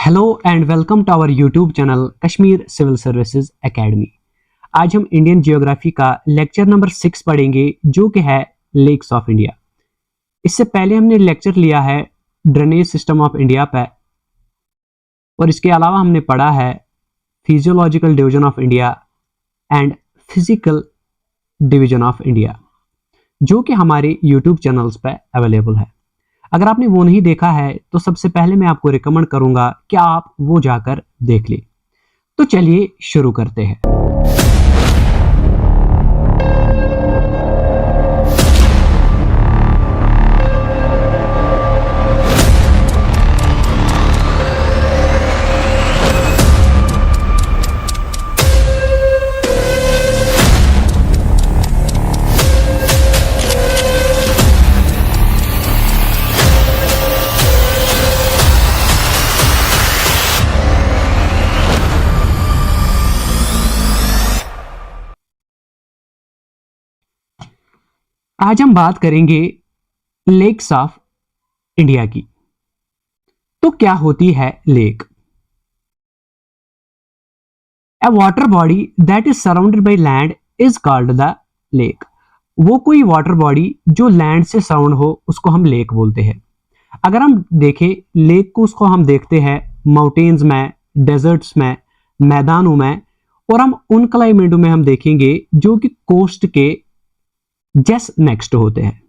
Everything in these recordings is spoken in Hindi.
Hello and welcome to our YouTube channel Kashmir civil services academy. आज हम इंडियन जियोग्राफी का लेक्चर नंबर 6 पढ़ेंगे जो कि है लेक्स ऑफ इंडिया। इससे पहले हमने लेक्चर लिया है ड्रेनेज सिस्टम ऑफ इंडिया पे और इसके अलावा हमने पढ़ा है physiological division of India and physical division of India जो कि हमारे यूट्यूब चैनल्स पे अवेलेबल है। अगर आपने वो नहीं देखा है तो सबसे पहले मैं आपको रिकमेंड करूंगा कि आप वो जाकर देख लें। तो चलिए शुरू करते हैं। आज हम बात करेंगे लेक्स ऑफ इंडिया की। तो क्या होती है lake? A water body that is surrounded by land is called the lake. वो कोई वाटर बॉडी जो लैंड से सराउंड हो उसको हम लेक बोलते हैं। अगर हम देखें लेक को, उसको हम देखते हैं माउंटेन्स में, डेजर्ट्स में, मैदानों में, और हम उन क्लाइमेटों में हम देखेंगे जो कि कोस्ट के जस्ट नेक्स्ट होते हैं।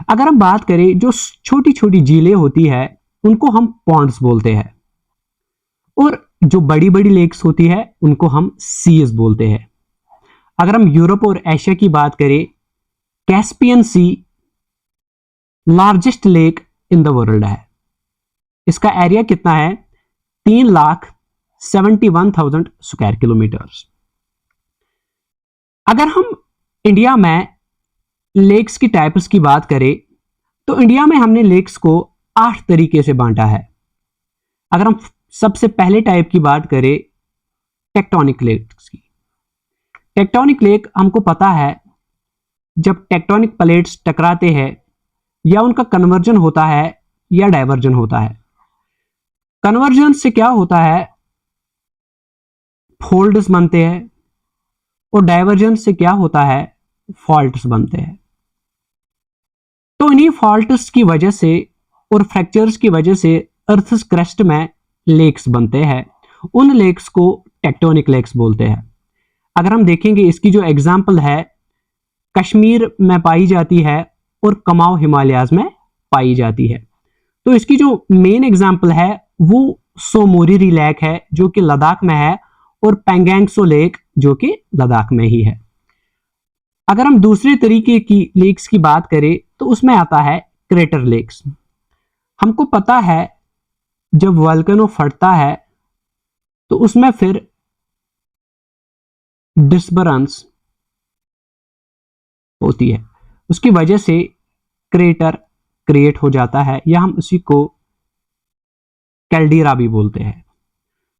अगर हम बात करें जो छोटी छोटी झीलें होती है उनको हम पॉन्ड्स बोलते हैं, और जो बड़ी बड़ी लेक्स होती है उनको हम सीज बोलते हैं। अगर हम यूरोप और एशिया की बात करें, Caspian sea largest lake in the world है। इसका एरिया कितना है? 3,71,000 स्क्वायर किलोमीटर्स। अगर हम इंडिया में लेक्स की टाइप्स की बात करें तो इंडिया में हमने लेक्स को 8 तरीके से बांटा है। अगर हम सबसे पहले टाइप की बात करें टेक्टोनिक लेक्स की। टेक्टोनिक लेक हमको पता है जब टेक्टोनिक प्लेट्स टकराते हैं या उनका कन्वर्जन होता है या डाइवर्जन होता है। कन्वर्जन से क्या होता है? फोल्ड्स बनते हैं, और डाइवर्जन से क्या होता है? फॉल्ट्स बनते हैं। तो इन्हीं फॉल्ट्स की वजह से और फ्रैक्चर्स की वजह से अर्थ क्रस्ट में लेक्स बनते हैं। उन लेक्स को टेक्टोनिक लेक्स बोलते हैं। अगर हम देखेंगे इसकी जो एग्जांपल है कश्मीर में पाई जाती है और कमाओ हिमालयाज में पाई जाती है। तो इसकी जो मेन एग्जांपल है वो सोमोरिरी लेक है जो कि लद्दाख में है, और पेंगेंगसो लेक जो कि लद्दाख में ही है। अगर हम दूसरे तरीके की लेक्स की बात करें तो उसमें आता है क्रेटर लेक्स। हमको पता है जब वोल्केनो फटता है तो उसमें फिर डिस्बरेंस होती है, उसकी वजह से क्रेटर क्रिएट हो जाता है, या हम उसी को कैल्डीरा भी बोलते हैं।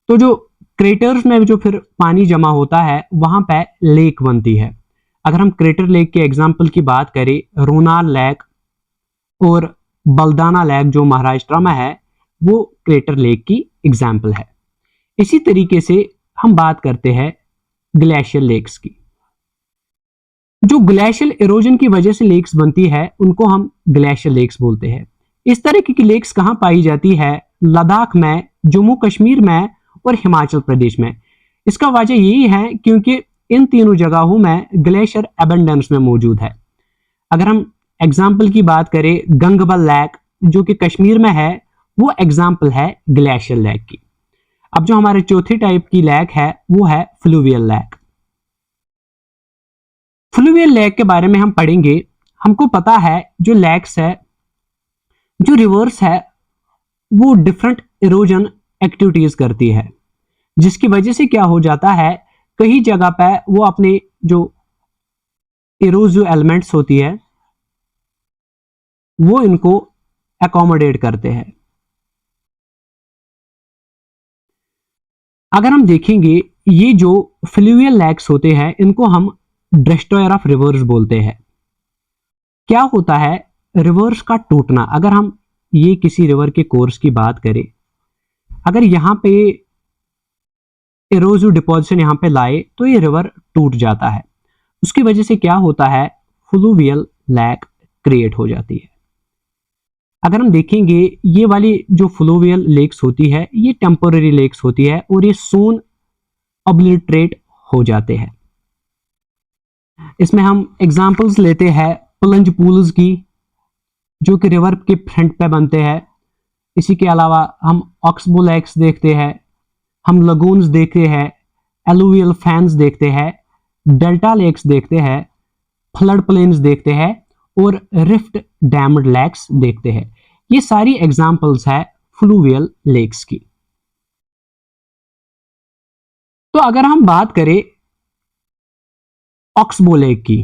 तो जो क्रेटर्स में जो फिर पानी जमा होता है वहां पे लेक बनती है। अगर हम क्रेटर लेक के एग्जाम्पल की बात करें, रोनार लेक और बल्दाना लेक जो महाराष्ट्र में है वो क्रेटर लेक की एग्जाम्पल है। इसी तरीके से हम बात करते हैं ग्लेशियल लेक्स की। जो ग्लेशियल इरोजन की वजह से लेक्स बनती है उनको हम ग्लेशियल लेक्स बोलते हैं। इस तरह की लेक्स कहां पाई जाती है? लद्दाख में, जम्मू कश्मीर में और हिमाचल प्रदेश में। इसका वजह यही है क्योंकि इन तीनों जगहों में ग्लेशियर एबंडेंस में मौजूद है। अगर हम एग्जाम्पल की बात करें, गंगबल लेक जो कि कश्मीर में है वो एग्जाम्पल है ग्लेशियर लेक की। अब जो हमारे चौथी टाइप की लेक है वो है फ्लूवियल लेक। फ्लूवियल लेक के बारे में हम पढ़ेंगे। हमको पता है जो लेक्स है, जो रिवर्स है, वो डिफरेंट इरोजन एक्टिविटीज करती है, जिसकी वजह से क्या हो जाता है कई जगह पे वो अपने जो इरोजिव एलिमेंट्स होती है वो इनको अकोमोडेट करते हैं। अगर हम देखेंगे ये जो फ्लूवियल लेक्स होते हैं इनको हम डिस्ट्रॉयर ऑफ रिवर्स बोलते हैं। क्या होता है रिवर्स का टूटना? अगर हम ये किसी रिवर के कोर्स की बात करें अगर यहाँ पे एरोजिव डिपोजिशन यहाँ पे लाए तो ये रिवर टूट जाता है। उसकी वजह से क्या होता है, फ्लूवियल लैक क्रिएट हो जाती है। अगर हम देखेंगे ये वाली जो फ्लूवियल लेक्स होती है ये टेम्पोररी लेक्स होती है और ये सून ऑब्लिटरेट हो जाते हैं। इसमें हम एग्जांपल्स लेते हैं प्लंज पूल्स की, जो कि रिवर के फ्रंट पे बनते हैं। इसी के अलावा हम ऑक्सबो लेक्स देखते हैं, हम लगून्स देखते हैं, एलुवियल फैंस देखते हैं, डेल्टा लेक्स देखते हैं, फ्लड प्लेन्स देखते हैं और रिफ्ट डैम्ड लेक्स देखते हैं। ये सारी एग्जांपल्स है फ्लूवियल लेक्स की। तो अगर हम बात करें ऑक्सबो लेक की,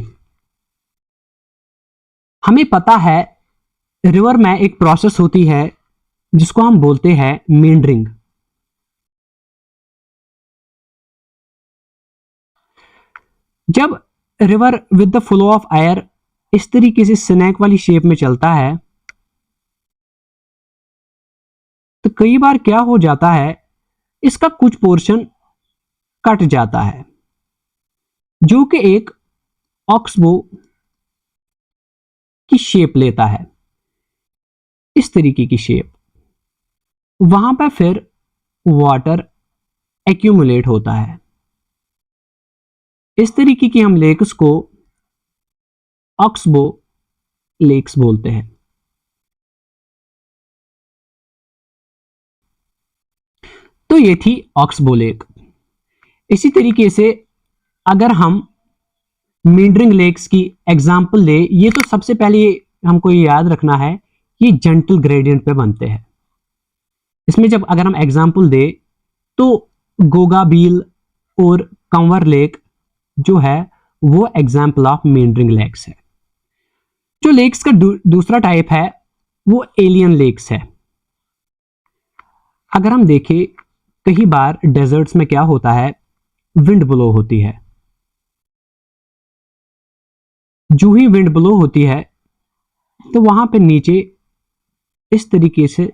हमें पता है रिवर में एक प्रोसेस होती है जिसको हम बोलते हैं मेंडरिंग। जब river with the flow of air इस तरीके से स्नैक वाली शेप में चलता है तो कई बार क्या हो जाता है, इसका कुछ पोर्शन कट जाता है जो कि एक ऑक्सबो की शेप लेता है, इस तरीके की शेप। वहां पर फिर वाटर एक्यूमुलेट होता है। इस तरीके की हम लेक्स को ऑक्सबो लेक्स बोलते हैं। तो ये थी ऑक्सबो लेक। इसी तरीके से अगर हम मेंडरिंग लेक्स की एग्जांपल ले, ये तो सबसे पहले हमको ये याद रखना है ये जेंटल ग्रेडियंट पे बनते हैं। इसमें जब अगर हम एग्जांपल दे तो गोगा बील और कंवर लेक जो है वो एग्जांपल ऑफ मेंडरिंग लेक्स है। जो लेक्स का दूसरा टाइप है वो एलियन लेक्स है। अगर हम देखें कई बार डेजर्ट्स में क्या होता है, विंड ब्लो होती है। जो ही विंड ब्लो होती है तो वहां पे नीचे इस तरीके से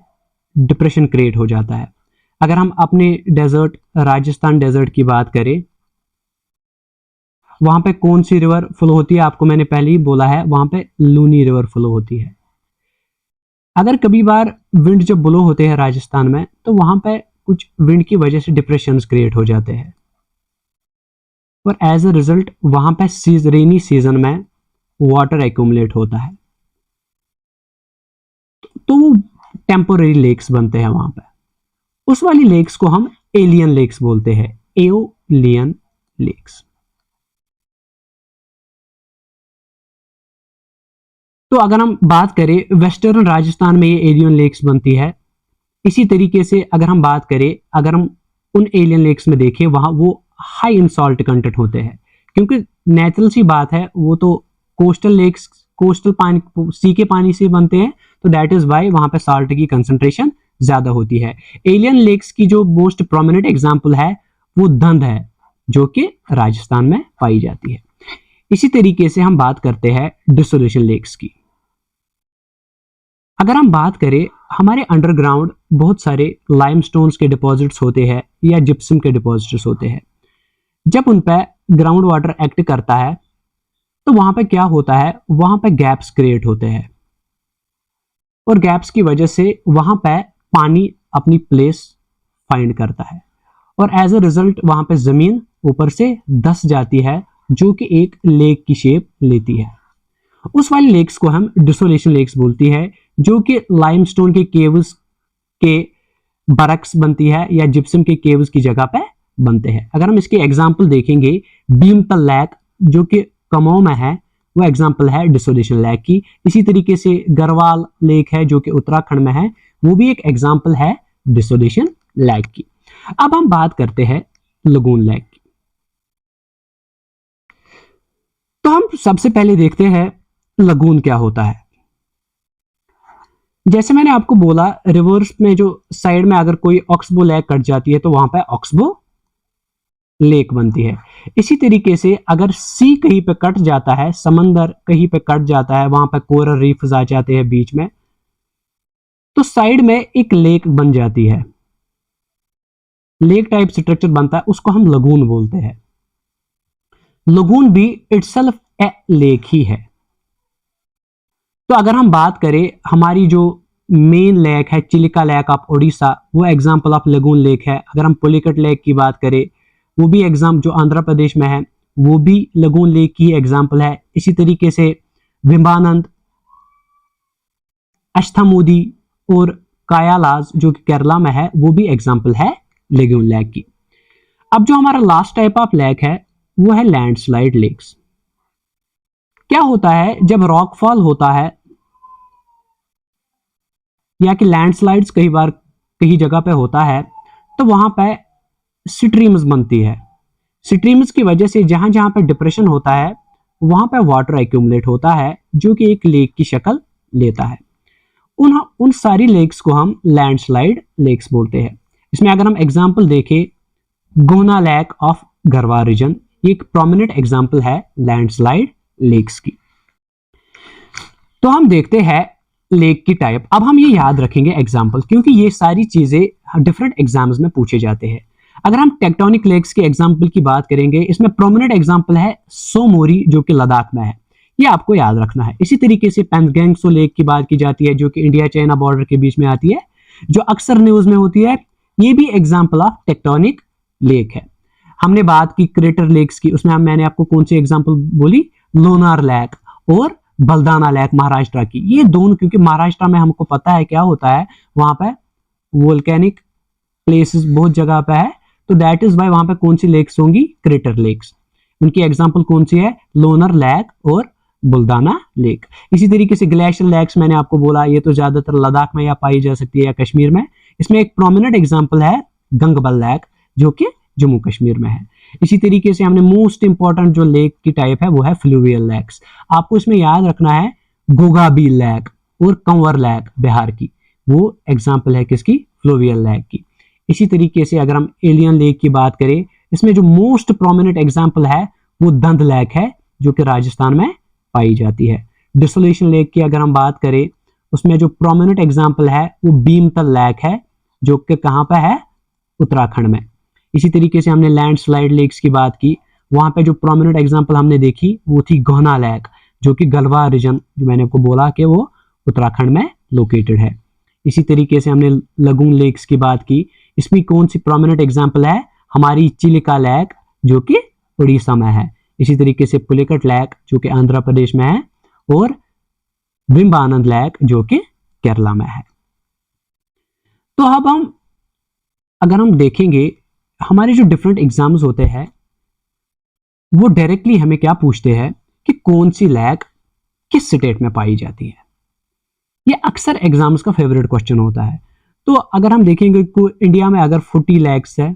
डिप्रेशन क्रिएट हो जाता है। अगर हम अपने डेजर्ट राजस्थान डेजर्ट की बात करें, वहां पे कौन सी रिवर फ्लो होती है, आपको मैंने पहले ही बोला है, वहां पे लूनी रिवर फ्लो होती है। अगर कभी बार विंड जब ब्लो होते हैं राजस्थान में तो वहां पे कुछ विंड की वजह से डिप्रेशंस क्रिएट हो जाते हैं और एज अ रिजल्ट वहां पे रेनी सीजन में वाटर एक्यूमुलेट होता है, तो वो टेम्पोररी लेक्स बनते हैं वहां पे। उस वाली लेक्स को हम एलियन लेक्स बोलते हैं, एओलियन लेक्स। तो अगर हम बात करें वेस्टर्न राजस्थान में ये एलियन लेक्स बनती है। इसी तरीके से अगर हम बात करें, अगर हम उन एलियन लेक्स में देखें वहां वो हाई इन सॉल्ट कंटेंट होते हैं, क्योंकि नेचुरल सी बात है वो तो कोस्टल लेक्स कोस्टल पानी सी के पानी से बनते हैं, तो दैट इज वाई वहां पे साल्ट की कंसंट्रेशन ज्यादा होती है। एलियन लेक्स की जो मोस्ट प्रोमिनेंट एग्जांपल है वो धंध है, जो कि राजस्थान में पाई जाती है। इसी तरीके से हम बात करते हैं डिसोल्यूशन लेक्स की। अगर हम बात करें, हमारे अंडरग्राउंड बहुत सारे लाइमस्टोन्स के डिपॉजिट्स होते हैं या जिप्सम के डिपॉजिट्स होते हैं। जब उन पर ग्राउंड वाटर एक्ट करता है तो वहां पे क्या होता है, वहां पे गैप्स क्रिएट होते हैं और गैप्स की वजह से वहां पे पानी अपनी प्लेस फाइंड करता है और एज अ रिजल्ट वहां पे जमीन ऊपर से धंस जाती है, जो कि एक लेक की शेप लेती है। उस वाली लेक्स को हम डिसोलेशन लेक्स बोलती है, जो कि लाइमस्टोन के केव्स के बरक्स बनती है या जिप्सम के केव्स की जगह पे बनते हैं। अगर हम इसके एग्जांपल देखेंगे, भीमतल लेक जो कि कुमाऊं में है वो एग्जांपल है डिसोलेशन लेक की। इसी तरीके से गढ़वाल लेक है जो कि उत्तराखंड में है, वो भी एक एग्जांपल है डिसोलेशन लेक की। अब हम बात करते हैं लगून लेक की। तो हम सबसे पहले देखते हैं लगून क्या होता है। जैसे मैंने आपको बोला, रिवर्स में जो साइड में अगर कोई ऑक्सबो लेक कट जाती है तो वहां पर ऑक्सबो लेक बनती है। इसी तरीके से अगर सी कहीं पे कट जाता है, समंदर कहीं पे कट जाता है, वहां पे कोरल रीफ्स आ जाते हैं बीच में, तो साइड में एक लेक बन जाती है। लेक टाइप स्ट्रक्चर बनता है उसको हम लगून बोलते हैं। लगून भी इटसेल्फ ए लेक ही है। तो अगर हम बात करें हमारी जो मेन लेक है चिलिका लेक ऑफ ओडिशा, वो एग्जांपल ऑफ लगून लेक है। अगर हम पुलिकट लेक की बात करें वो भी एग्जाम जो आंध्र प्रदेश में है वो भी लगून लेक की एग्जांपल है। इसी तरीके से विम्बानंद, अष्टामुदी और कायालाज जो कि केरला में है वो भी एग्जांपल है लगून लेक की। अब जो हमारा लास्ट टाइप ऑफ लेक है वो है लैंडस्लाइड लेक्स। क्या होता है जब रॉकफॉल होता है या कि लैंडस्लाइड्स कई बार कई जगह पे होता है तो वहां पे स्ट्रीम्स बनती है। स्ट्रीम्स की वजह से जहां जहां पे डिप्रेशन होता है वहां पे वाटर एक्यूमुलेट होता है जो कि एक लेक की शक्ल लेता है। उन सारी लेक्स को हम लैंडस्लाइड लेक्स बोलते हैं। इसमें अगर हम एग्जांपल देखें Gohna lake of Garhwal region, ये एक प्रोमिनेंट एग्जांपल है लैंडस्लाइड लेक्स की। तो हम देखते हैं लेक की टाइप। अब हम ये याद रखेंगे एग्जांपल क्योंकि ये सारी चीजें डिफरेंट एग्जाम्स में पूछे जाते हैं। अगर हम टेक्टोनिक लेक्स के एग्जांपल की बात करेंगे इसमें प्रोमिनेंट एग्जांपल है सोमोरी जो कि लद्दाख में है, ये आपको याद रखना है। इसी तरीके से पेंगेंगसो लेक की बात की जाती है जो कि इंडिया चाइना बॉर्डर के बीच में आती है, जो अक्सर न्यूज में होती है। ये भी एग्जांपल ऑफ टेक्टोनिक लेक है। हमने बात की क्रेटर लेक्स की, उसमें मैंने आपको कौन सी एग्जांपल बोली, लोनार लेक और बलदाना लेक महाराष्ट्र की। ये दोनों क्योंकि महाराष्ट्र में हमको पता है क्या होता है वहां पे वोल्केनिक प्लेसेस बहुत जगह पे है, तो दैट इज वाई वहां पे कौन सी लेक्स होंगी, क्रेटर लेक्स। उनकी एग्जांपल कौन सी है, लोनर लेक और बुल्दाना लेक। इसी तरीके से ग्लेशियर लेक्स मैंने आपको बोला ये तो ज्यादातर लद्दाख में या पाई जा सकती है या कश्मीर में। इसमें एक प्रोमिनेंट एग्जांपल है गंगबल लेक जो कि जम्मू कश्मीर में है। इसी तरीके से हमने मोस्ट इंपॉर्टेंट जो लेक की टाइप है वो है फ्लूवियल लेक्स। आपको इसमें याद रखना है गोगाबी लेक और कंवर लेक बिहार की, वो एग्जांपल है किसकी, फ्लूवियल लेक की। इसी तरीके से अगर हम एलियन लेक की बात करें इसमें जो मोस्ट प्रोमिनेंट एग्जांपल है वो दंद लेक है जो कि राजस्थान में पाई जाती है। डिसोलेशन लेक की अगर हम बात करें उसमें जो प्रोमिनेंट एग्जांपल है वो भीमतल लेक है जो कि कहां पे है, उत्तराखंड में। इसी तरीके से हमने लैंडस्लाइड लेक्स की बात की, वहां पे जो प्रोमिनेंट एग्जांपल हमने देखी वो थी गोना लेक जो कि गढ़वा रीजन जो मैंने आपको बोला कि वो उत्तराखंड में लोकेटेड है। इसी तरीके से हमने लगून लेक्स की बात की, इसमें कौन सी प्रोमिनेंट एग्जांपल है, हमारी चिलिका लेक जो कि उड़ीसा में है। इसी तरीके से पुलिकट लेक जो कि आंध्र प्रदेश में है और विम्बानंद लेक जो कि केरला में है। तो अब हम अगर हम देखेंगे हमारे जो डिफरेंट एग्जाम्स होते हैं वो डायरेक्टली हमें क्या पूछते हैं कि कौन सी लेक किस स्टेट में पाई जाती है। ये अक्सर एग्जाम्स का फेवरेट क्वेश्चन होता है। तो अगर हम देखेंगे कि इंडिया में अगर 40 लेक्स है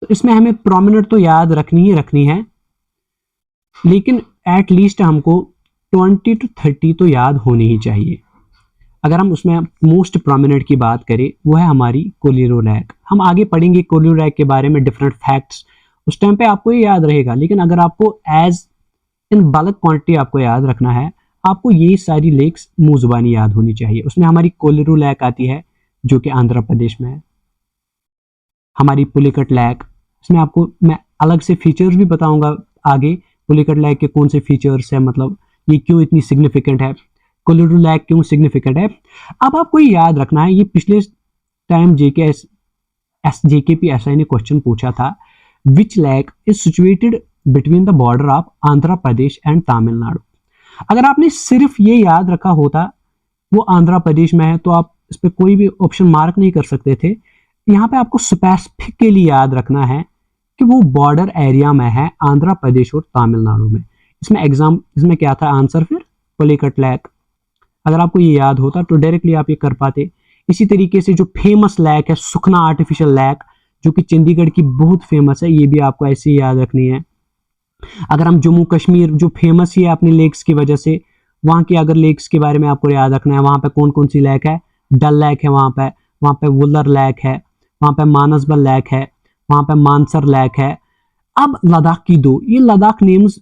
तो इसमें हमें प्रोमिनेंट तो याद रखनी ही रखनी है, लेकिन एट लीस्ट हमको 20 to 30 तो याद होनी ही चाहिए। अगर हम उसमें मोस्ट प्रोमिनेंट की बात करें वो है हमारी कोलिरो लेक। हम आगे पढ़ेंगे कोलिरो लेक के बारे में डिफरेंट फैक्ट्स, उस टाइम पे आपको ये याद रहेगा, लेकिन अगर आपको एज इन बल्क क्वांटिटी आपको याद रखना है आपको ये सारी लेक्स मुंह जुबानी याद होनी चाहिए। उसमें हमारी कोलिरो लेक आती है जो कि आंध्र प्रदेश में है, हमारी पुलिकट लेक, इसमें आपको मैं अलग से फीचर्स भी बताऊंगा आगे, पुलिकट लेक के कौन से फीचर्स है, मतलब ये क्यों इतनी सिग्निफिकेंट है, कोलिरो लेक क्यों सिग्निफिकेंट है। अब आपको ये याद रखना है, ये पिछले टाइम जेकेपी ने क्वेश्चन पूछा था, विच lake is situated between the border of Andhra Pradesh and Tamil Nadu. अगर आपने सिर्फ ये याद रखा होता वो आंध्र प्रदेश में है तो आप इस पर कोई भी ऑप्शन मार्क नहीं कर सकते थे। यहाँ पे आपको स्पेसिफिकली याद रखना है कि वो बॉर्डर एरिया में है आंध्र प्रदेश और तमिलनाडु में। इसमें क्या था आंसर, फिर पुलिकट लेक। अगर आपको ये याद होता तो डायरेक्टली आप ये कर पाते। इसी तरीके से जो फेमस लेक है सुखना आर्टिफिशियल लेक जो कि चंडीगढ़ की बहुत फेमस है, ये भी आपको ऐसे ही याद रखनी है। अगर हम जम्मू कश्मीर जो फेमस ही है अपनी लेक्स की वजह से, वहां की अगर लेक्स के बारे में आपको याद रखना है, वहां पे कौन कौन सी लेक है, डल लेक है वहां पे वुलर लेक है, वहां पे मानसबल लेक है, वहां पे मानसर लेक है। अब लद्दाख की दो, ये लद्दाख नेम्स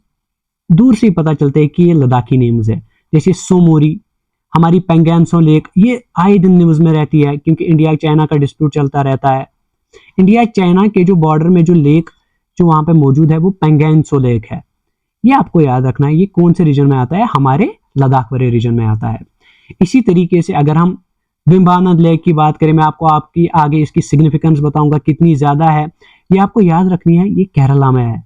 दूर से ही पता चलते हैं कि ये लद्दाखी नेम्स है। जैसे सोमोरी, हमारी पेंगेंगसो लेक, ये आए दिन न्यूज में रहती है क्योंकि इंडिया चाइना का डिस्प्यूट चलता रहता है। इंडिया चाइना के जो बॉर्डर में जो लेक जो वहां पे मौजूद है वो पेंगेंग त्सो लेक है। ये आपको याद रखना है, ये कौन से रीजन में आता है, हमारे लद्दाख वाले रीजन में आता है। इसी तरीके से अगर हम विम्बानंद लेक की बात करें, मैं आपको आपकी आगे इसकी सिग्निफिकेंस बताऊंगा कितनी ज्यादा है, ये आपको याद रखनी है, ये केरला में है।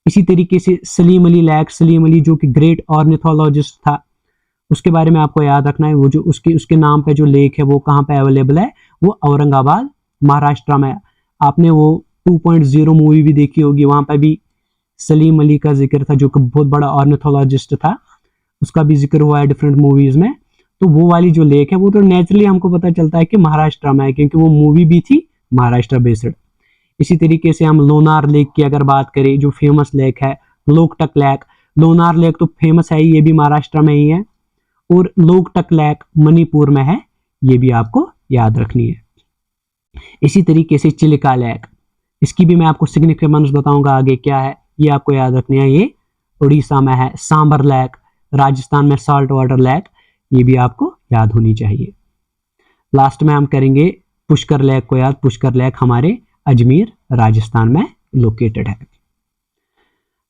इसी तरीके से सलीम अली लेक, सलीम अली जो कि ग्रेट ऑर्निथोलॉजिस्ट था, उसके बारे में आपको याद रखना है। वो जो उसके नाम पे जो लेक है वो कहाँ पे अवेलेबल है, वो औरंगाबाद महाराष्ट्र में। आपने वो 2.0 मूवी भी देखी होगी, वहां पर भी सलीम अली का जिक्र था जो कि बहुत बड़ा ऑर्निथोलॉजिस्ट था, उसका भी जिक्र हुआ है डिफरेंट मूवीज में। तो वो वाली जो लेक है वो तो नेचुरली हमको पता चलता है कि महाराष्ट्र में है, क्योंकि वो मूवी भी थी महाराष्ट्र बेस्ड। इसी तरीके से हम लोनार लेक की अगर बात करें, जो फेमस लेक है लोकटक लेक, लोनार लेक तो फेमस है ही, ये भी महाराष्ट्र में ही है, और लोकटक लेक मणिपुर में है, ये भी आपको याद रखनी है। इसी तरीके से चिलिका लेक, इसकी भी मैं आपको सिग्निफिकेंस बताऊंगा आगे क्या है, ये आपको याद रखनी है, ये उड़ीसा में है। सांबर लेक राजस्थान में सॉल्ट वाटर लेक, ये भी आपको याद होनी चाहिए। लास्ट में हम करेंगे पुष्कर लेक को याद, पुष्कर लेक हमारे अजमेर राजस्थान में लोकेटेड है।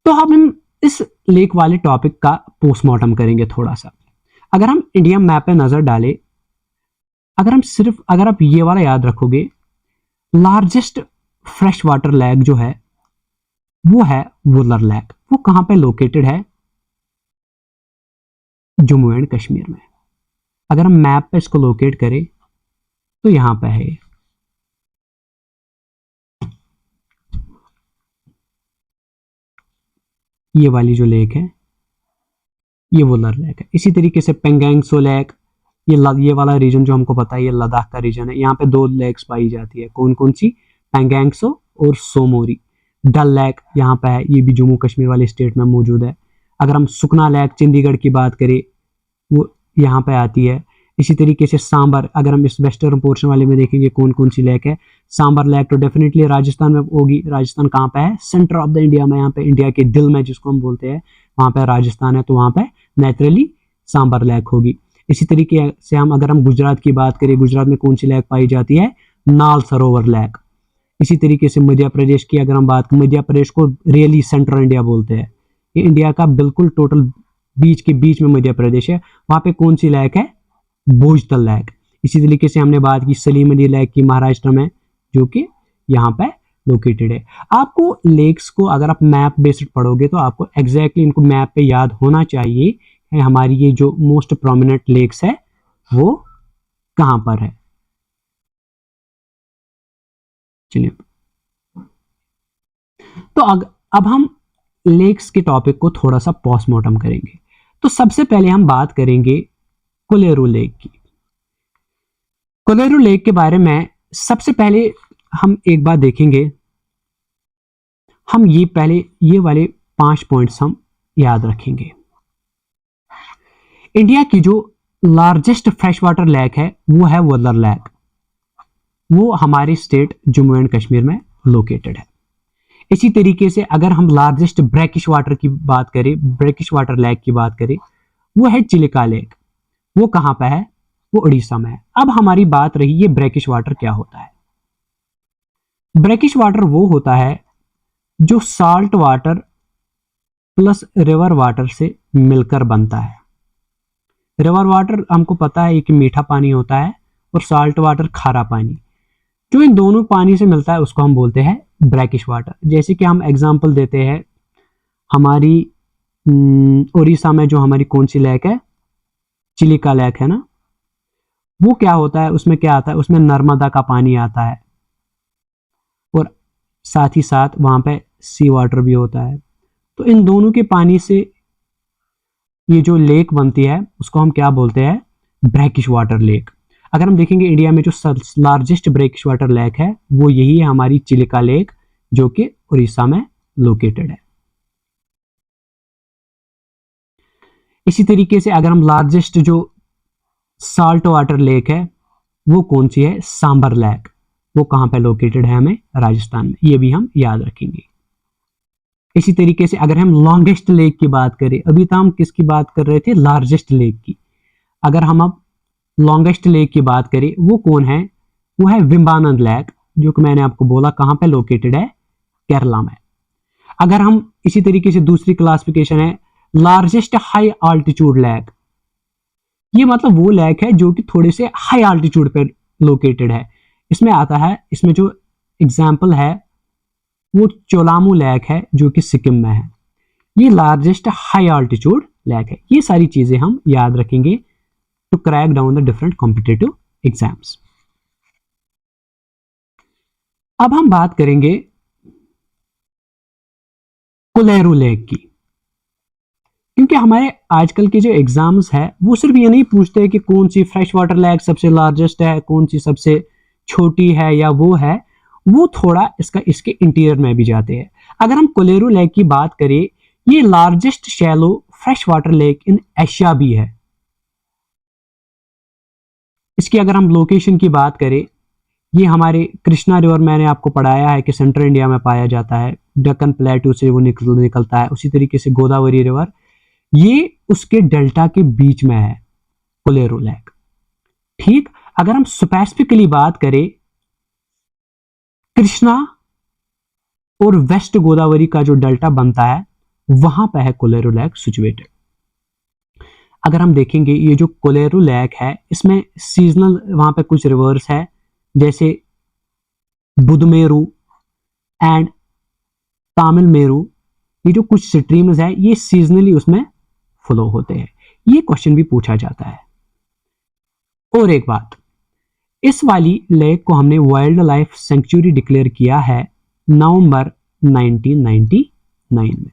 तो हम इस लेक वाले टॉपिक का पोस्टमार्टम करेंगे थोड़ा सा। अगर हम इंडिया मैप पे नजर डालें, अगर आप ये वाला याद रखोगे, लार्जेस्ट फ्रेश वाटर लेक जो है वो है वुलर लेक। वो कहां पे लोकेटेड है, जम्मू एंड कश्मीर में। अगर हम मैप पे इसको लोकेट करें तो यहां पे है, ये वाली जो लेक है ये वुलर लेक है। इसी तरीके से पेंगेंग त्सो लेक, ये वाला रीजन जो हमको पता है ये लद्दाख का रीजन है। यहाँ पे 2 लेक्स पाई जाती है, कौन कौन सी, पेंगेंग त्सो और सोमोरी। डल लेक यहाँ पे है, ये भी जम्मू कश्मीर वाले स्टेट में मौजूद है। अगर हम सुखना लेक चंडीगढ़ की बात करें, वो यहाँ पे आती है। इसी तरीके से सांबर, अगर हम इस वेस्टर्न पोर्शन वाले में देखेंगे कौन कौन सी लेक है, सांबर लेक तो डेफिनेटली राजस्थान में होगी। राजस्थान कहाँ पे है, सेंटर ऑफ द इंडिया में, यहाँ पे इंडिया के दिल में जिसको हम बोलते हैं, वहां पे राजस्थान है, तो वहां पे नेचुरली सांबर लेक होगी। इसी तरीके से अगर हम गुजरात की बात करें, गुजरात में कौन सी लेक पाई जाती है, नाल सरोवर लेक। इसी तरीके से मध्य प्रदेश की अगर हम बात करें, मध्य प्रदेश को रियली सेंट्रल इंडिया बोलते हैं, ये इंडिया का बिल्कुल टोटल बीच के बीच में मध्य प्रदेश है। वहां पे कौन सी लेक है, भोजतल लेक। इसी तरीके से हमने बात की सलीम अली लेक की महाराष्ट्र में, जो कि यहाँ पे लोकेटेड है। आपको लेक्स को अगर आप मैप बेस्ड पढ़ोगे तो आपको एग्जैक्टली इनको मैप पे याद होना चाहिए है हमारी ये जो मोस्ट प्रोमिनेंट लेक्स है वो कहां पर है। चलिए, तो अब हम लेक्स के टॉपिक को थोड़ा सा पोस्टमार्टम करेंगे। तो सबसे पहले हम बात करेंगे कोलेरू लेक की। कोलेरू लेक के बारे में सबसे पहले हम एक बात देखेंगे, हम ये वाले 5 पॉइंट्स हम याद रखेंगे। इंडिया की जो लार्जेस्ट फ्रेश वाटर लेक है वो है वुलर लेक, वो हमारे स्टेट जम्मू एंड कश्मीर में लोकेटेड है। इसी तरीके से अगर हम लार्जेस्ट ब्रैकिश वाटर की बात करें, ब्रैकिश वाटर लेक की बात करें, वो है चिलिका लेक। वो कहां पे है, वो उड़ीसा में है। अब हमारी बात रही ये ब्रैकिश वाटर क्या होता है। ब्रैकिश वाटर वो होता है जो salt water plus river water से मिलकर बनता है। रिवर वाटर हमको पता है कि मीठा पानी होता है और साल्ट वाटर खारा पानी, जो इन दोनों पानी से मिलता है उसको हम बोलते हैं ब्रैकिश वाटर। जैसे कि हम एग्जांपल देते हैं, हमारी उड़ीसा में जो हमारी कौन सी लेक है, चिलिका लेक है ना, वो क्या होता है, उसमें क्या आता है, उसमें नर्मदा का पानी आता है और साथ ही साथ वहां पे सी वाटर भी होता है। तो इन दोनों के पानी से ये जो लेक बनती है उसको हम क्या बोलते हैं, ब्रैकिश वाटर लेक। अगर हम देखेंगे इंडिया में जो लार्जेस्ट ब्रैकिश वाटर लेक है वो यही है हमारी चिलिका लेक, जो कि उड़ीसा में लोकेटेड है। इसी तरीके से अगर हम लार्जेस्ट जो साल्ट वाटर लेक है वो कौन सी है, सांबर लेक, वो कहां पे लोकेटेड है, हमें राजस्थान में, ये भी हम याद रखेंगे। इसी तरीके से अगर हम लॉन्गेस्ट लेक की बात करें, अभी तो हम किसकी बात कर रहे थे, लार्जेस्ट लेक की, अगर हम अब लॉन्गेस्ट लेक की बात करें वो कौन है, वो है विम्बानंद लेक, जो कि मैंने आपको बोला कहां पे लोकेटेड है, केरला में। अगर हम इसी तरीके से दूसरी क्लासिफिकेशन है लार्जेस्ट हाई आल्टीट्यूड लेक, ये मतलब वो लेक है जो कि थोड़े से हाई आल्टीट्यूड पर लोकेटेड है। इसमें आता है, इसमें जो एग्जाम्पल है वो चोलामू लेक है जो कि सिक्किम में है। ये लार्जेस्ट हाई आल्टीट्यूड लेक है। ये सारी चीजें हम याद रखेंगे to crack down the different competitive exams. अब हम बात करेंगे कोलेरू लेक की, क्योंकि हमारे आजकल के जो एग्जाम्स है वो सिर्फ ये नहीं पूछते कि कौन सी फ्रेश वाटर लेक सबसे लार्जेस्ट है, कौन सी सबसे छोटी है या वो है, वो थोड़ा इसके इंटीरियर में भी जाते हैं। अगर हम कोलेरू लेक की बात करें, ये largest shallow fresh water lake in Asia भी है। इसकी अगर हम लोकेशन की बात करें, ये हमारे कृष्णा रिवर मैंने आपको पढ़ाया है कि सेंट्रल इंडिया में पाया जाता है, डक्कन प्लेटू से वो निकलता है। उसी तरीके से गोदावरी रिवर ये उसके डेल्टा के बीच में है कोलेरू लेक। ठीक, अगर हम स्पेसिफिकली बात करें कृष्णा और वेस्ट गोदावरी का जो डेल्टा बनता है वहां पर है कोलेरू लेक सिचुएटेड। अगर हम देखेंगे ये जो कोलेरू लेक है इसमें सीजनल वहां पे कुछ रिवर्स है, जैसे बुधमेरू एंड तामिल मेरू, ये जो कुछ स्ट्रीम्स है ये सीजनली उसमें फ्लो होते हैं। ये क्वेश्चन भी पूछा जाता है। और एक बात, इस वाली लेक को हमने वाइल्ड लाइफ सेंचुरी डिक्लेयर किया है नवंबर 1999 में।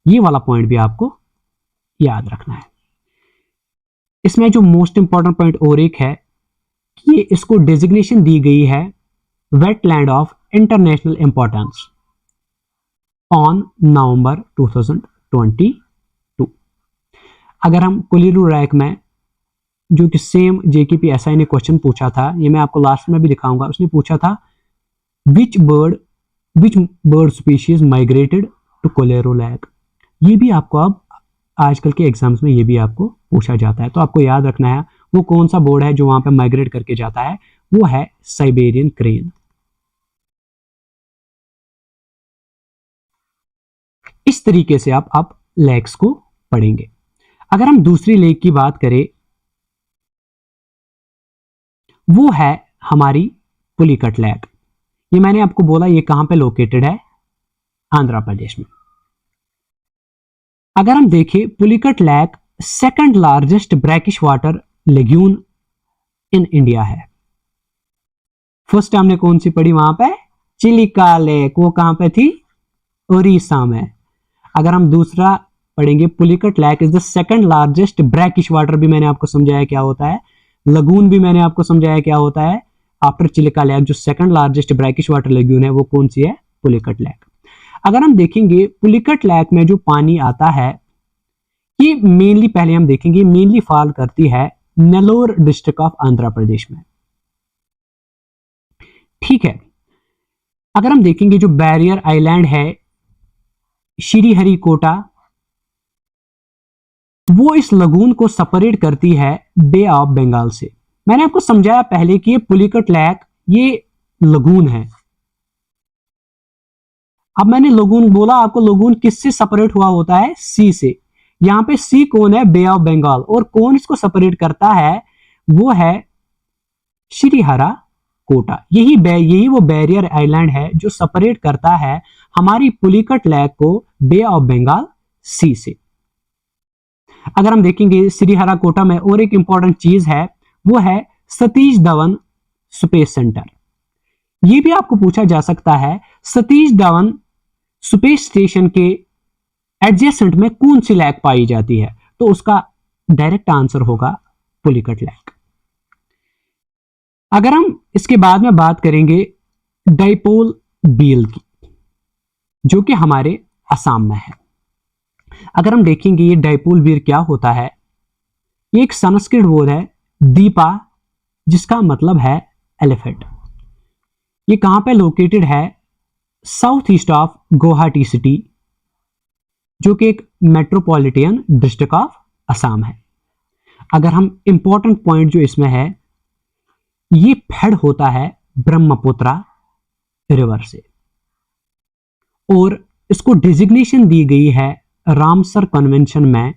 ये वाला पॉइंट भी आपको याद रखना है। इसमें जो मोस्ट इंपॉर्टेंट पॉइंट और एक है कि इसको डेजिग्नेशन दी गई है wetland of international importance on November 2022। अगर हम कोलेरू लेक में जो कि सेम जेकेपी एसआई ने क्वेश्चन पूछा था, ये मैं आपको लास्ट में भी दिखाऊंगा, उसने पूछा था which bird species migrated to Kolleru lake. ये भी आपको अब आजकल के एग्जाम्स में ये भी आपको पूछा जाता है, तो आपको याद रखना है वो कौन सा बर्ड है जो वहां पे माइग्रेट करके जाता है, वो है साइबेरियन क्रेन। इस तरीके से आप लेक्स को पढ़ेंगे। अगर हम दूसरी लेक की बात करें, वो है हमारी पुलिकट लेक। ये मैंने आपको बोला ये कहां पे लोकेटेड है, आंध्र प्रदेश में। अगर हम देखें Pulicat lake second largest brackish water lagoon in India है। फर्स्ट हमने कौन सी पढ़ी वहां पे, चिलिका लेक, वो कहां पे थी, उड़ीसा में। अगर हम दूसरा पढ़ेंगे Pulicat lake is the second largest brackish water, भी मैंने आपको समझाया क्या होता है, लगून भी मैंने आपको समझाया क्या होता है। आफ्टर चिलिका लेक जो सेकंड लार्जेस्ट ब्रैकिश वाटर लेग्यून है वो कौन सी है, पुलिकट लेक। अगर हम देखेंगे पुलिकट लेक में जो पानी आता है ये मेनली, पहले हम देखेंगे मेनली फॉल करती है नेल्लोर डिस्ट्रिक्ट ऑफ आंध्र प्रदेश में। ठीक है, अगर हम देखेंगे जो बैरियर आइलैंड है श्रीहरिकोटा, वो इस लगून को सेपरेट करती है बे ऑफ बंगाल से। मैंने आपको समझाया पहले कि ये पुलिकट लेक ये लगून है। अब मैंने लगून बोला आपको, लगून किससे सेपरेट हुआ होता है, सी से। यहां पे सी कौन है, बे ऑफ बंगाल, और कौन इसको सेपरेट करता है वो है श्रीहरिकोटा। यही वो बैरियर आइलैंड है जो सेपरेट करता है हमारी पुलिकट लेक को बे ऑफ बंगाल सी से। अगर हम देखेंगे श्रीहरिकोटा में और एक इंपॉर्टेंट चीज है वो है सतीश धवन स्पेस सेंटर। ये भी आपको पूछा जा सकता है सतीश धवन स्पेस स्टेशन के एडजेसेंट में कौन सी लेक पाई जाती है, तो उसका डायरेक्ट आंसर होगा पुलिकट लेक। अगर हम इसके बाद में बात करेंगे डाइपोल बील की, जो कि हमारे असम में है। अगर हम देखेंगे ये डाइपोल बील क्या होता है, ये एक संस्कृत वर्ड है दीपा, जिसका मतलब है एलिफेंट। ये कहां पे लोकेटेड है, south east of Guwahati city, जो कि एक मेट्रोपॉलिटन डिस्ट्रिक्ट ऑफ असम है। अगर हम इंपॉर्टेंट पॉइंट जो इसमें है, ये फेड होता है ब्रह्मपुत्रा रिवर से, और इसको डिजिग्नेशन दी गई है रामसर कन्वेंशन में,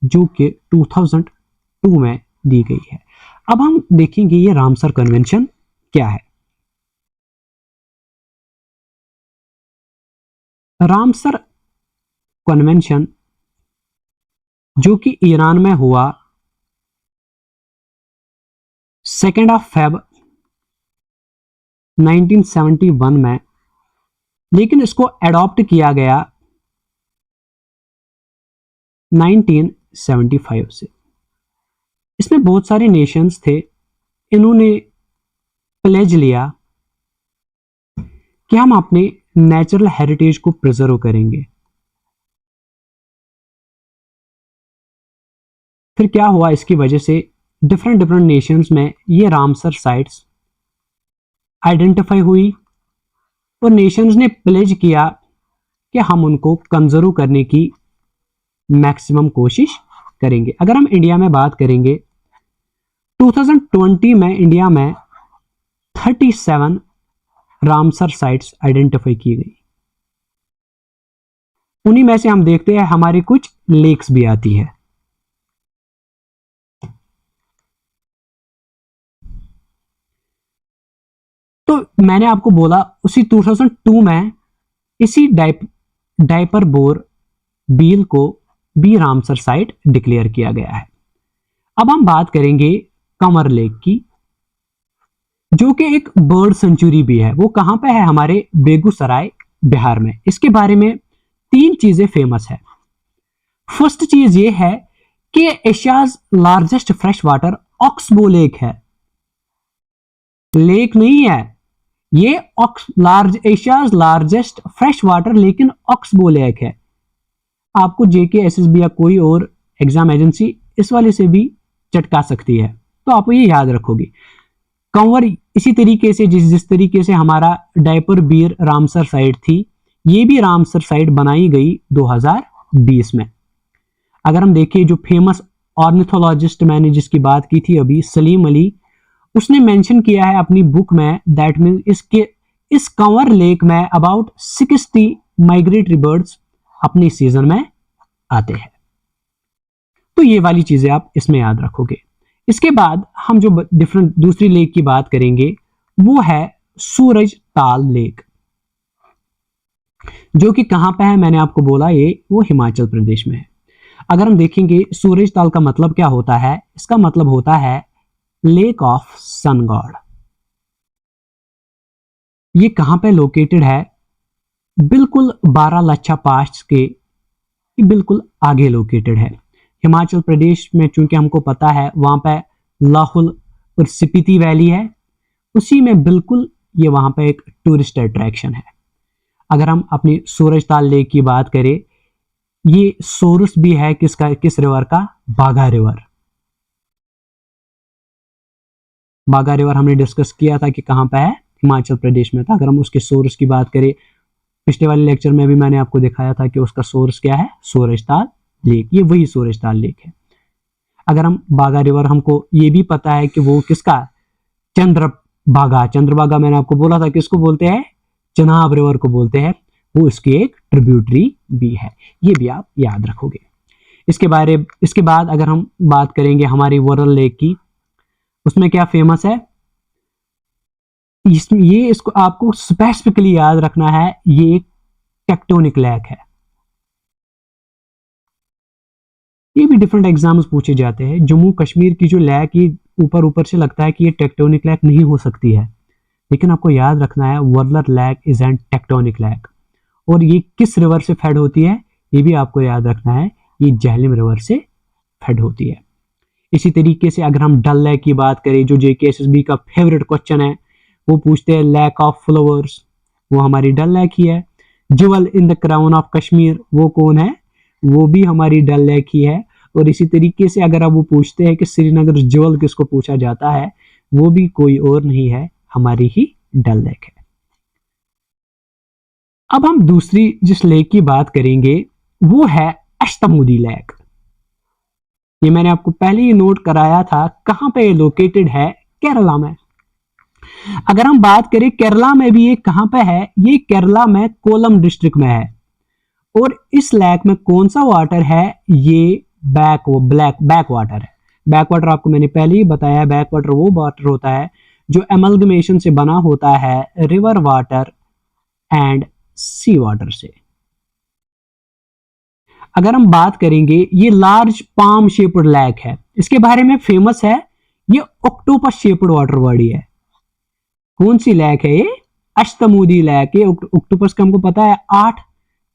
जो कि 2002 में दी गई है। अब हम देखेंगे ये रामसर कन्वेंशन क्या है। रामसर कन्वेंशन जो कि ईरान में हुआ 2 फेब 1971 में, लेकिन इसको एडॉप्ट किया गया 1975 से। इसमें बहुत सारे नेशंस थे, इन्होंने प्लेज लिया कि हम अपने नेचुरल हेरिटेज को प्रिजर्व करेंगे। फिर क्या हुआ, इसकी वजह से डिफरेंट डिफरेंट नेशंस में ये रामसर साइट्स आइडेंटिफाई हुई, और नेशंस ने प्लेज किया कि हम उनको कंजर्व करने की मैक्सिमम कोशिश करेंगे। अगर हम इंडिया में बात करेंगे, 2020 में इंडिया में 37 रामसर साइट्स आइडेंटिफाई की गई। उन्हीं में से हम देखते हैं हमारी कुछ लेक्स भी आती है। तो मैंने आपको बोला उसी 2002 में इसी डायपर बोर बील को भी रामसर साइट डिक्लेयर किया गया है। अब हम बात करेंगे कंवर लेक की, जो कि एक बर्ड सेंचुरी भी है। वो कहां पे है? हमारे बेगूसराय, बिहार में। इसके बारे में 3 चीजें फेमस है। फर्स्ट चीज ये है कि Asia's largest fresh water oxbow lake है। लेक नहीं है ये, एशियाज लार्जेस्ट फ्रेश वाटर, लेकिन ऑक्सबो लेक है। आपको जेके, एसएसबी या कोई और एग्जाम एजेंसी इस वाले से भी चटका सकती है, तो आप ये याद रखोगे। कंवर इसी तरीके से जिस तरीके से हमारा डायपर बीर रामसर साइट थी, ये भी रामसर साइट बनाई गई 2020 में। अगर हम देखें, जो फेमस ऑर्निथोलॉजिस्ट मैंने जिसकी बात की थी अभी, सलीम अली, उसने मेंशन किया है अपनी बुक में, दैट मीन्स इस कंवर लेक में अबाउट 60 माइग्रेटरी बर्ड्स अपनी सीजन में आते हैं। तो ये वाली चीजें आप इसमें याद रखोगे। इसके बाद हम जो डिफरेंट दूसरी लेक की बात करेंगे वो है सूरज ताल लेक, जो कि कहां पे है? मैंने आपको बोला ये वो हिमाचल प्रदेश में है। अगर हम देखेंगे सूरज ताल का मतलब क्या होता है, इसका मतलब होता है लेक ऑफ सन गॉड। ये कहां पे लोकेटेड है? बिल्कुल बारालाचा पास के बिल्कुल आगे लोकेटेड है। हिमाचल प्रदेश में चूंकि हमको पता है वहां पे लाहौल और स्पीति वैली है, उसी में बिल्कुल ये वहां पे एक टूरिस्ट अट्रैक्शन है। अगर हम अपनी सूरजताल लेक की बात करें, ये सोर्स भी है किस रिवर का? बाघा रिवर। बाघा रिवर हमने डिस्कस किया था कि कहां पे है, हिमाचल प्रदेश में था। अगर हम उसके सोर्स की बात करें, पिछले वाले लेक्चर में भी मैंने आपको दिखाया था कि उसका सोर्स क्या है, सूरजताल लेक। ये वही सूरजताल लेक है। अगर हम बाघा रिवर, हमको ये भी पता है कि वो किसका, चंद्रभागा मैंने आपको बोला था किसको बोलते हैं, चनाब रिवर को बोलते हैं, वो इसकी एक ट्रिब्यूटरी भी है। ये भी आप याद रखोगे। इसके बाद अगर हम बात करेंगे हमारी वरल लेक की, उसमें क्या फेमस है, इसको आपको स्पेसिफिकली याद रखना है, ये एक टेक्टोनिक लेक है। ये भी डिफरेंट एग्जाम्स पूछे जाते हैं। जम्मू कश्मीर की जो लेक, ये ऊपर से लगता है कि ये टेक्टोनिक लेक नहीं हो सकती है, लेकिन आपको याद रखना है Wular lake is an tectonic lake. और ये किस रिवर से फेड होती है, ये भी आपको याद रखना है, ये झेलम रिवर से फेड होती है। इसी तरीके से अगर हम डल लेक की बात करें, जो जेकेएसएसबी का फेवरेट क्वेश्चन है, वो पूछते हैं लेक ऑफ फ्लावर्स, वो हमारी डल लेक ही है। Jewel in the crown of Kashmir, वो कौन है? वो भी हमारी डल लेक ही है। और इसी तरीके से अगर आप वो पूछते हैं कि श्रीनगर ज्वेल किसको पूछा जाता है, वो भी कोई और नहीं है, हमारी ही डल लेक है। अब हम दूसरी जिस लेक की बात करेंगे वो है अष्टमुदी लेक। ये मैंने आपको पहले ही नोट कराया था, कहां पे लोकेटेड है, केरला में। अगर हम बात करें केरला में भी ये कहां पे है, ये केरला में कोलम डिस्ट्रिक्ट में है। और इस लेक में कौन सा वाटर है, ये बैक वाटर है। बैक वाटर आपको मैंने पहले ही बताया, बैक वाटर वो वाटर होता है जो एमलगमेशन से बना होता है river water and sea water से। अगर हम बात करेंगे, ये लार्ज पाम शेप्ड लेक है, इसके बारे में फेमस है, ये ऑक्टोपस शेप्ड वाटर बॉडी है। कौन सी लेक है ये, अष्टमुदी लेक। ये ऑक्टोपस का हमको पता है 8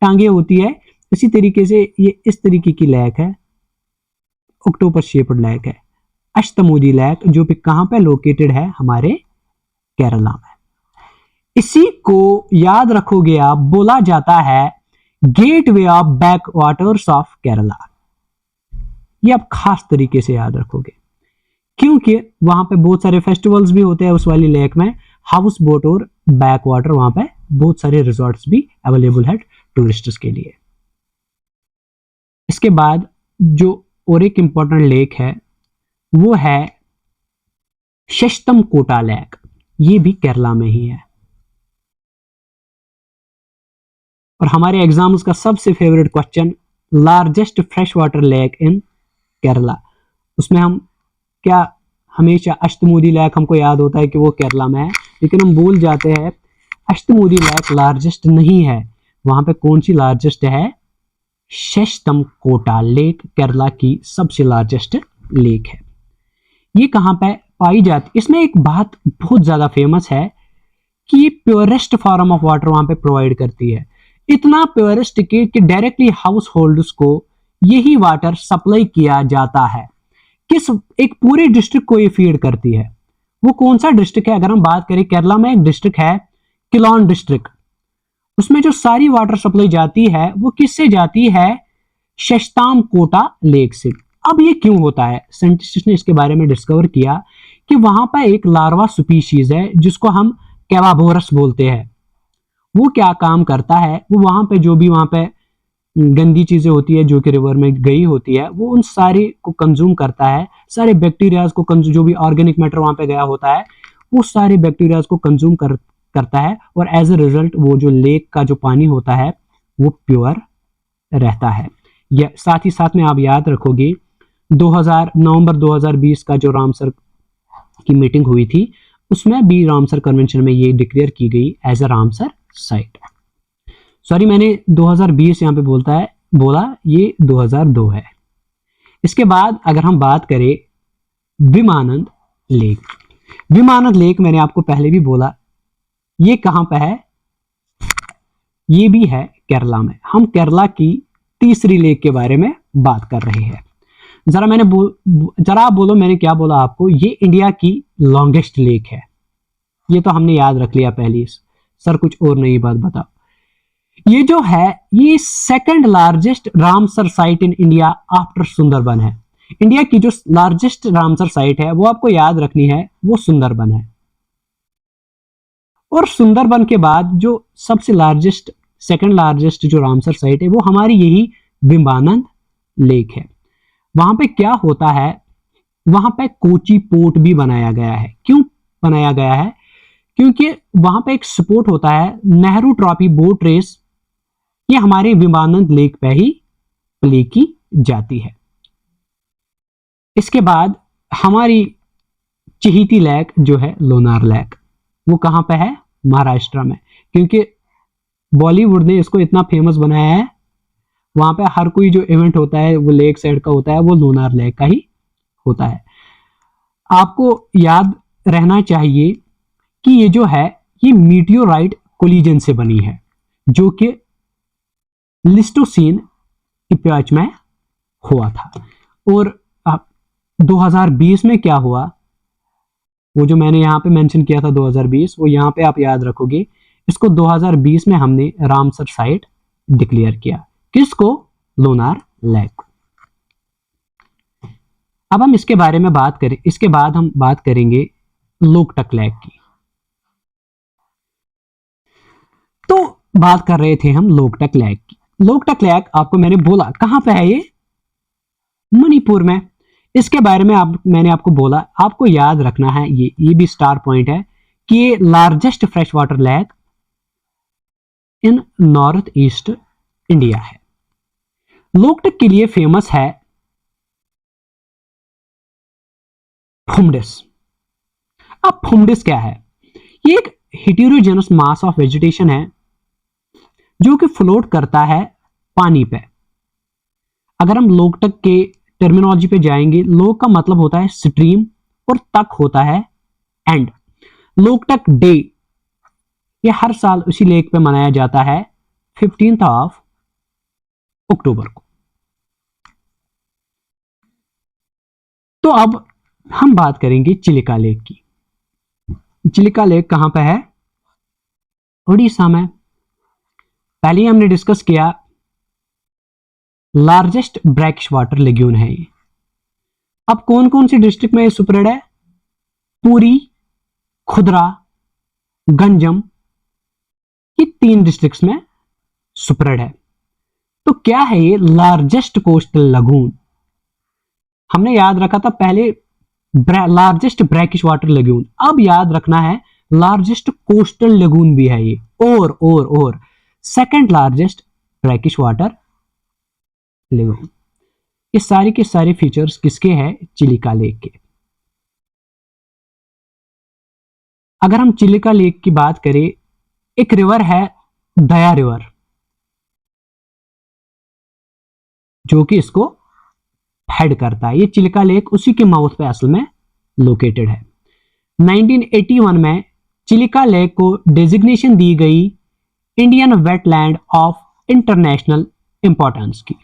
टांगे होती है, इसी तरीके से ये इस तरीके की लेक है, ऑक्टोपस शेप्ड लेक है, अष्टमुदी लेक, जो भी कहां पे लोकेटेड है, हमारे केरला में। इसी को याद रखोगे आप, बोला जाता है gateway of back waters of Kerala. ये आप खास तरीके से याद रखोगे, क्योंकि वहां पे बहुत सारे फेस्टिवल्स भी होते हैं उस वाली लेक में, हाउस बोट और बैक वाटर, वहां पे बहुत सारे रिजॉर्ट्स भी अवेलेबल है टूरिस्ट्स के लिए। इसके बाद जो और एक इंपॉर्टेंट लेक है वो है शश्तमकोटा लेक, ये भी केरला में ही है। और हमारे एग्जाम्स का सबसे favourite question, largest fresh water lake in Kerala, उसमें हम क्या हमेशा अष्टमुदी लेक हमको याद होता है कि वो केरला में है, लेकिन हम भूल जाते हैं अष्टमुदी लेक लार्जेस्ट नहीं है, वहां पे कौन सी लार्जेस्ट है, शश्तमकोटा लेक केरला की सबसे लार्जेस्ट लेक है। ये कहां पे पाई जाती, इसमें एक बात बहुत ज्यादा फेमस है कि ये प्योरेस्ट फॉर्म ऑफ वाटर वहां पे प्रोवाइड करती है, इतना प्योरेस्ट कि डायरेक्टली हाउस होल्ड्स को यही वाटर सप्लाई किया जाता है। किस एक पूरे डिस्ट्रिक्ट को ये फीड करती है, वो कौन सा डिस्ट्रिक्ट है, अगर हम बात करें केरला में एक डिस्ट्रिक्ट है किलोन डिस्ट्रिक्ट, उसमें जो सारी वाटर सप्लाई जाती है वो किससे जाती है, शश्तमकोटा लेक से। अब ये क्यों होता है, साइंटिस्ट ने इसके बारे में डिस्कवर किया कि वहां पर एक लार्वा स्पीशीज है जिसको हम कैवाबोरस बोलते हैं। वो क्या काम करता है, वो वहां पे जो भी वहां पे गंदी चीजें होती है जो कि रिवर में गई होती है, वो उन सारी को कंज्यूम करता है, सारे बैक्टीरियाज को जो भी ऑर्गेनिक मैटर वहां पे गया होता है वो सारे बैक्टीरियाज को कंज्यूम करता है, और एज ए रिजल्ट वो जो लेक का जो पानी होता है वो प्योर रहता है। या साथ ही साथ में आप याद रखोगे नवंबर 2020 का जो रामसर की मीटिंग हुई थी, उसमें भी रामसर कन्वेंशन में ये डिक्लेयर की गई as a Ramsar site. Sorry, मैंने 2020 यहां पे बोला, ये 2002 है। इसके बाद अगर हम बात करें विमानंद लेक, विमानंद लेक मैंने आपको पहले भी बोला, ये कहां पे है, ये भी है केरला में। हम केरला की तीसरी लेक के बारे में बात कर रहे हैं। जरा आप बोलो मैंने क्या बोला आपको, ये इंडिया की लॉन्गेस्ट लेक है, ये तो हमने याद रख लिया पहले। सर कुछ और नई बात बताओ, ये जो है ये second largest Ramsar site in India after Sundarban है। इंडिया की जो लार्जेस्ट रामसर साइट है वो आपको याद रखनी है, वो सुंदरबन है। और सुंदरबन के बाद जो सबसे लार्जेस्ट, सेकंड लार्जेस्ट जो रामसर साइट है वो हमारी यही विमानंद लेक है। वहां पे क्या होता है, वहां पे कोची पोर्ट भी बनाया गया है। क्यों बनाया गया है, क्योंकि वहां पे एक स्पोर्ट होता है नेहरू ट्रॉफी बोट रेस, ये हमारे विमानंद लेक पे ही प्ले की जाती है। इसके बाद हमारी चहीती लेक जो है लोनार लेक, वो कहां पे है, महाराष्ट्र में, क्योंकि बॉलीवुड ने इसको इतना फेमस बनाया है। वहां पे हर कोई जो इवेंट होता है वो लेक साइड का होता है, वो लोनार लेक का ही होता है। आपको याद रहना चाहिए कि ये जो है ये मीटियोराइट कोलिजन से बनी है, जो कि लिस्टोसीन इपॉच में हुआ था। और 2020 में क्या हुआ, वो जो मैंने यहां पे मेंशन किया था 2020, वो यहां पे आप याद रखोगे, इसको 2020 में हमने रामसर साइट डिक्लेयर किया। किसको, लोनार लेक। अब हम इसके बारे में बात करें, इसके बाद हम बात करेंगे लोकटक लेक की। तो बात कर रहे थे हम लोकटक लेक की। लोकटक लेक आपको मैंने बोला कहां पे है, ये मणिपुर में। इसके बारे में मैंने आपको बोला, आपको याद रखना है, ये भी स्टार पॉइंट है कि ये largest fresh water lake in north east India है। लोकटक के लिए फेमस है फुमडिस। अब फुमडिस क्या है? ये एक हेटेरोजेनस मास ऑफ वेजिटेशन है जो कि फ्लोट करता है पानी पे। अगर हम लोकटक के टर्मिनोलॉजी पे जाएंगे, लोक का मतलब होता है स्ट्रीम और तक होता है एंड। लोकटक डे ये हर साल उसी लेक पे मनाया जाता है 15 अक्टूबर को। तो अब हम बात करेंगे चिलिका लेक की। चिलिका लेक कहां पे है? उड़ीसा में। पहले ही हमने डिस्कस किया, लार्जेस्ट ब्रैकिश वाटर लेग्यून है ये। अब कौन कौन सी डिस्ट्रिक्ट में ये स्प्रेड है? पुरी, खुदरा, गंजम, ये 3 डिस्ट्रिक्ट्स में स्प्रेड है। तो क्या है ये लार्जेस्ट कोस्टल लगून? हमने याद रखा था पहले लार्जेस्ट ब्रैकिश वाटर लगून, अब याद रखना है लार्जेस्ट कोस्टल लगून भी है ये, और second largest brackish water lagoon. ये सारे के सारे फीचर्स किसके हैं? चिलिका लेक के। अगर हम चिलिका लेक की बात करें, एक रिवर है दया रिवर जो कि इसको हेड करता है। ये चिलिका लेक उसी के माउथ पे असल में लोकेटेड है। 1981 में चिलिका लेक को डेजिग्नेशन दी गई Indian wetland of international importance की।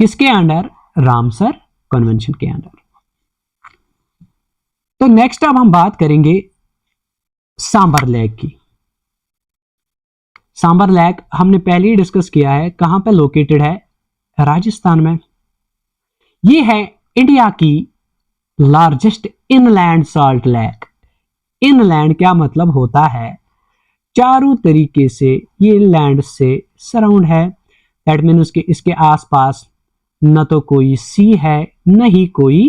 किसके अंडर? रामसर कन्वेंशन के अंडर। तो नेक्स्ट अब हम बात करेंगे सांबर लेक की। सांबर लेक हमने पहले ही डिस्कस किया है, कहां पे लोकेटेड है? राजस्थान में। ये है इंडिया की largest inland salt lake. Inland क्या मतलब होता है? चारों तरीके से ये लैंड से सराउंड है। दैट मीन्स कि इसके आसपास न तो कोई सी है न ही कोई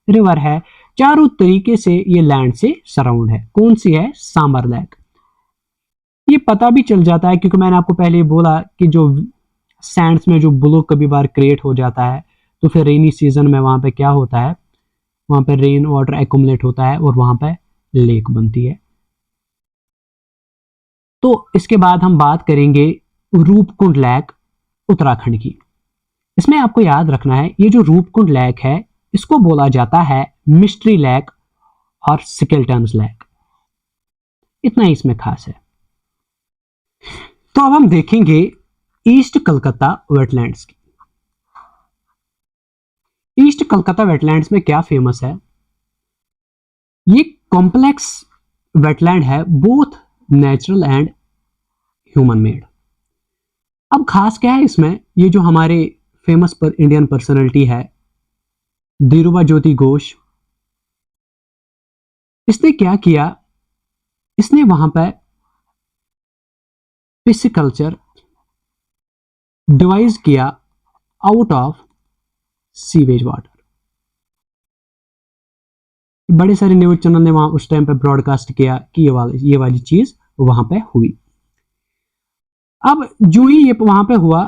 रिवर है, चारों तरीके से ये लैंड से सराउंड है। कौन सी है? सांबर लेक। ये पता भी चल जाता है क्योंकि मैंने आपको पहले बोला कि जो सैंड्स में जो ब्लो कभी बार क्रिएट हो जाता है, तो फिर रेनी सीजन में वहां पे क्या होता है? वहां पे रेन वाटर एक्यूमुलेट होता है और वहां पे लेक बनती है। तो इसके बाद हम बात करेंगे रूपकुंड लेक उत्तराखंड की। इसमें आपको याद रखना है, ये जो रूपकुंड लेक है इसको बोला जाता है मिस्ट्री लेक और स्केल्टन्स लेक। इतना ही इसमें खास है। तो अब हम देखेंगे ईस्ट कलकत्ता वेटलैंड्स की। ईस्ट कलकत्ता वेटलैंड्स में क्या फेमस है? ये कॉम्प्लेक्स वेटलैंड है, both natural and human made. अब खास क्या है इसमें? ये जो हमारे फेमस पर इंडियन पर्सनालिटी है धीरूभा ज्योति घोष, इसने क्या किया? इसने वहां पर पिसिकल्चर डिवाइस किया आउट ऑफ सीवेज वाटर। बड़े सारे न्यूज चैनल ने वहां उस टाइम पे ब्रॉडकास्ट किया कि ये वाली चीज वहां पे हुई। अब जो ही ये वहां पे हुआ,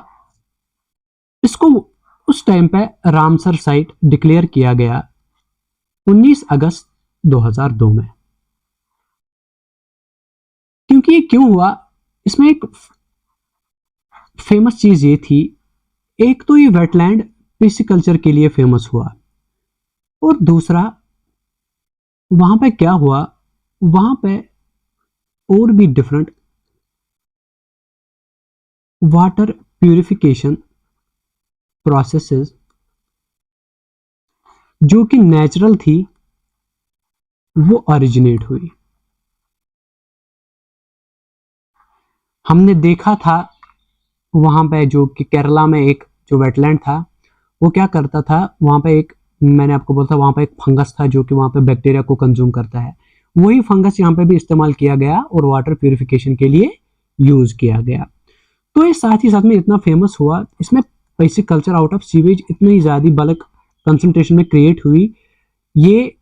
इसको उस टाइम पे रामसर साइट डिक्लेयर किया गया 19 अगस्त 2002 में। क्योंकि ये क्यों हुआ? इसमें एक फेमस चीज ये थी, एक तो ये वेटलैंड पिसिकल्चर के लिए फेमस हुआ, और दूसरा वहां पे क्या हुआ, वहां पे और भी डिफरेंट वाटर प्यूरिफिकेशन प्रोसेसेस जो कि नेचुरल थी वो ओरिजिनेट हुई। हमने देखा था वहां पे जो कि केरला में एक जो वेटलैंड था वो क्या करता था, वहां पे एक, मैंने आपको बोला था वहां पे एक फंगस था जो कि वहां पे बैक्टीरिया को कंज्यूम करता है। वही फंगस यहाँ पे भी इस्तेमाल किया गया और वाटर प्यूरिफिकेशन के लिए यूज किया गया। तो ये साथ ही साथ में इतना फेमस हुआ, इसमें basic culture out of sewage इतनी ज्यादा बल्क कंसंट्रेशन में क्रिएट हुई। ये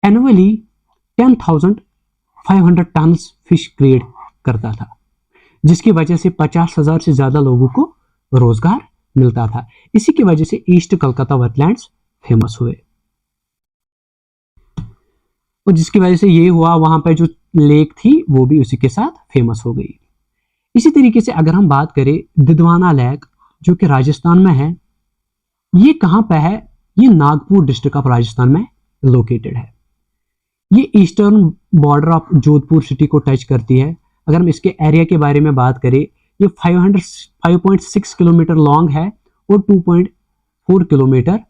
एनुअली 10,500 टन फिश क्रिएट करता था, जिसकी वजह से 50,000 से ज्यादा लोगों को रोजगार मिलता था। इसी की वजह से ईस्ट कलकत्ता वेटलैंड्स फेमस हुए, और जिसकी वजह से ये हुआ वहां पर जो लेक थी वो भी उसी के साथ फेमस हो गई। इसी तरीके से अगर हम बात करें दिदवाना लेक जो कि राजस्थान में है, ये कहां पे है? ये नागपुर डिस्ट्रिक्ट ऑफ राजस्थान में लोकेटेड है। ये eastern border of Jodhpur city को टच करती है। अगर हम इसके एरिया के बारे में बात करें, ये 5.6 किलोमीटर लॉन्ग है और 2.4 किलोमीटर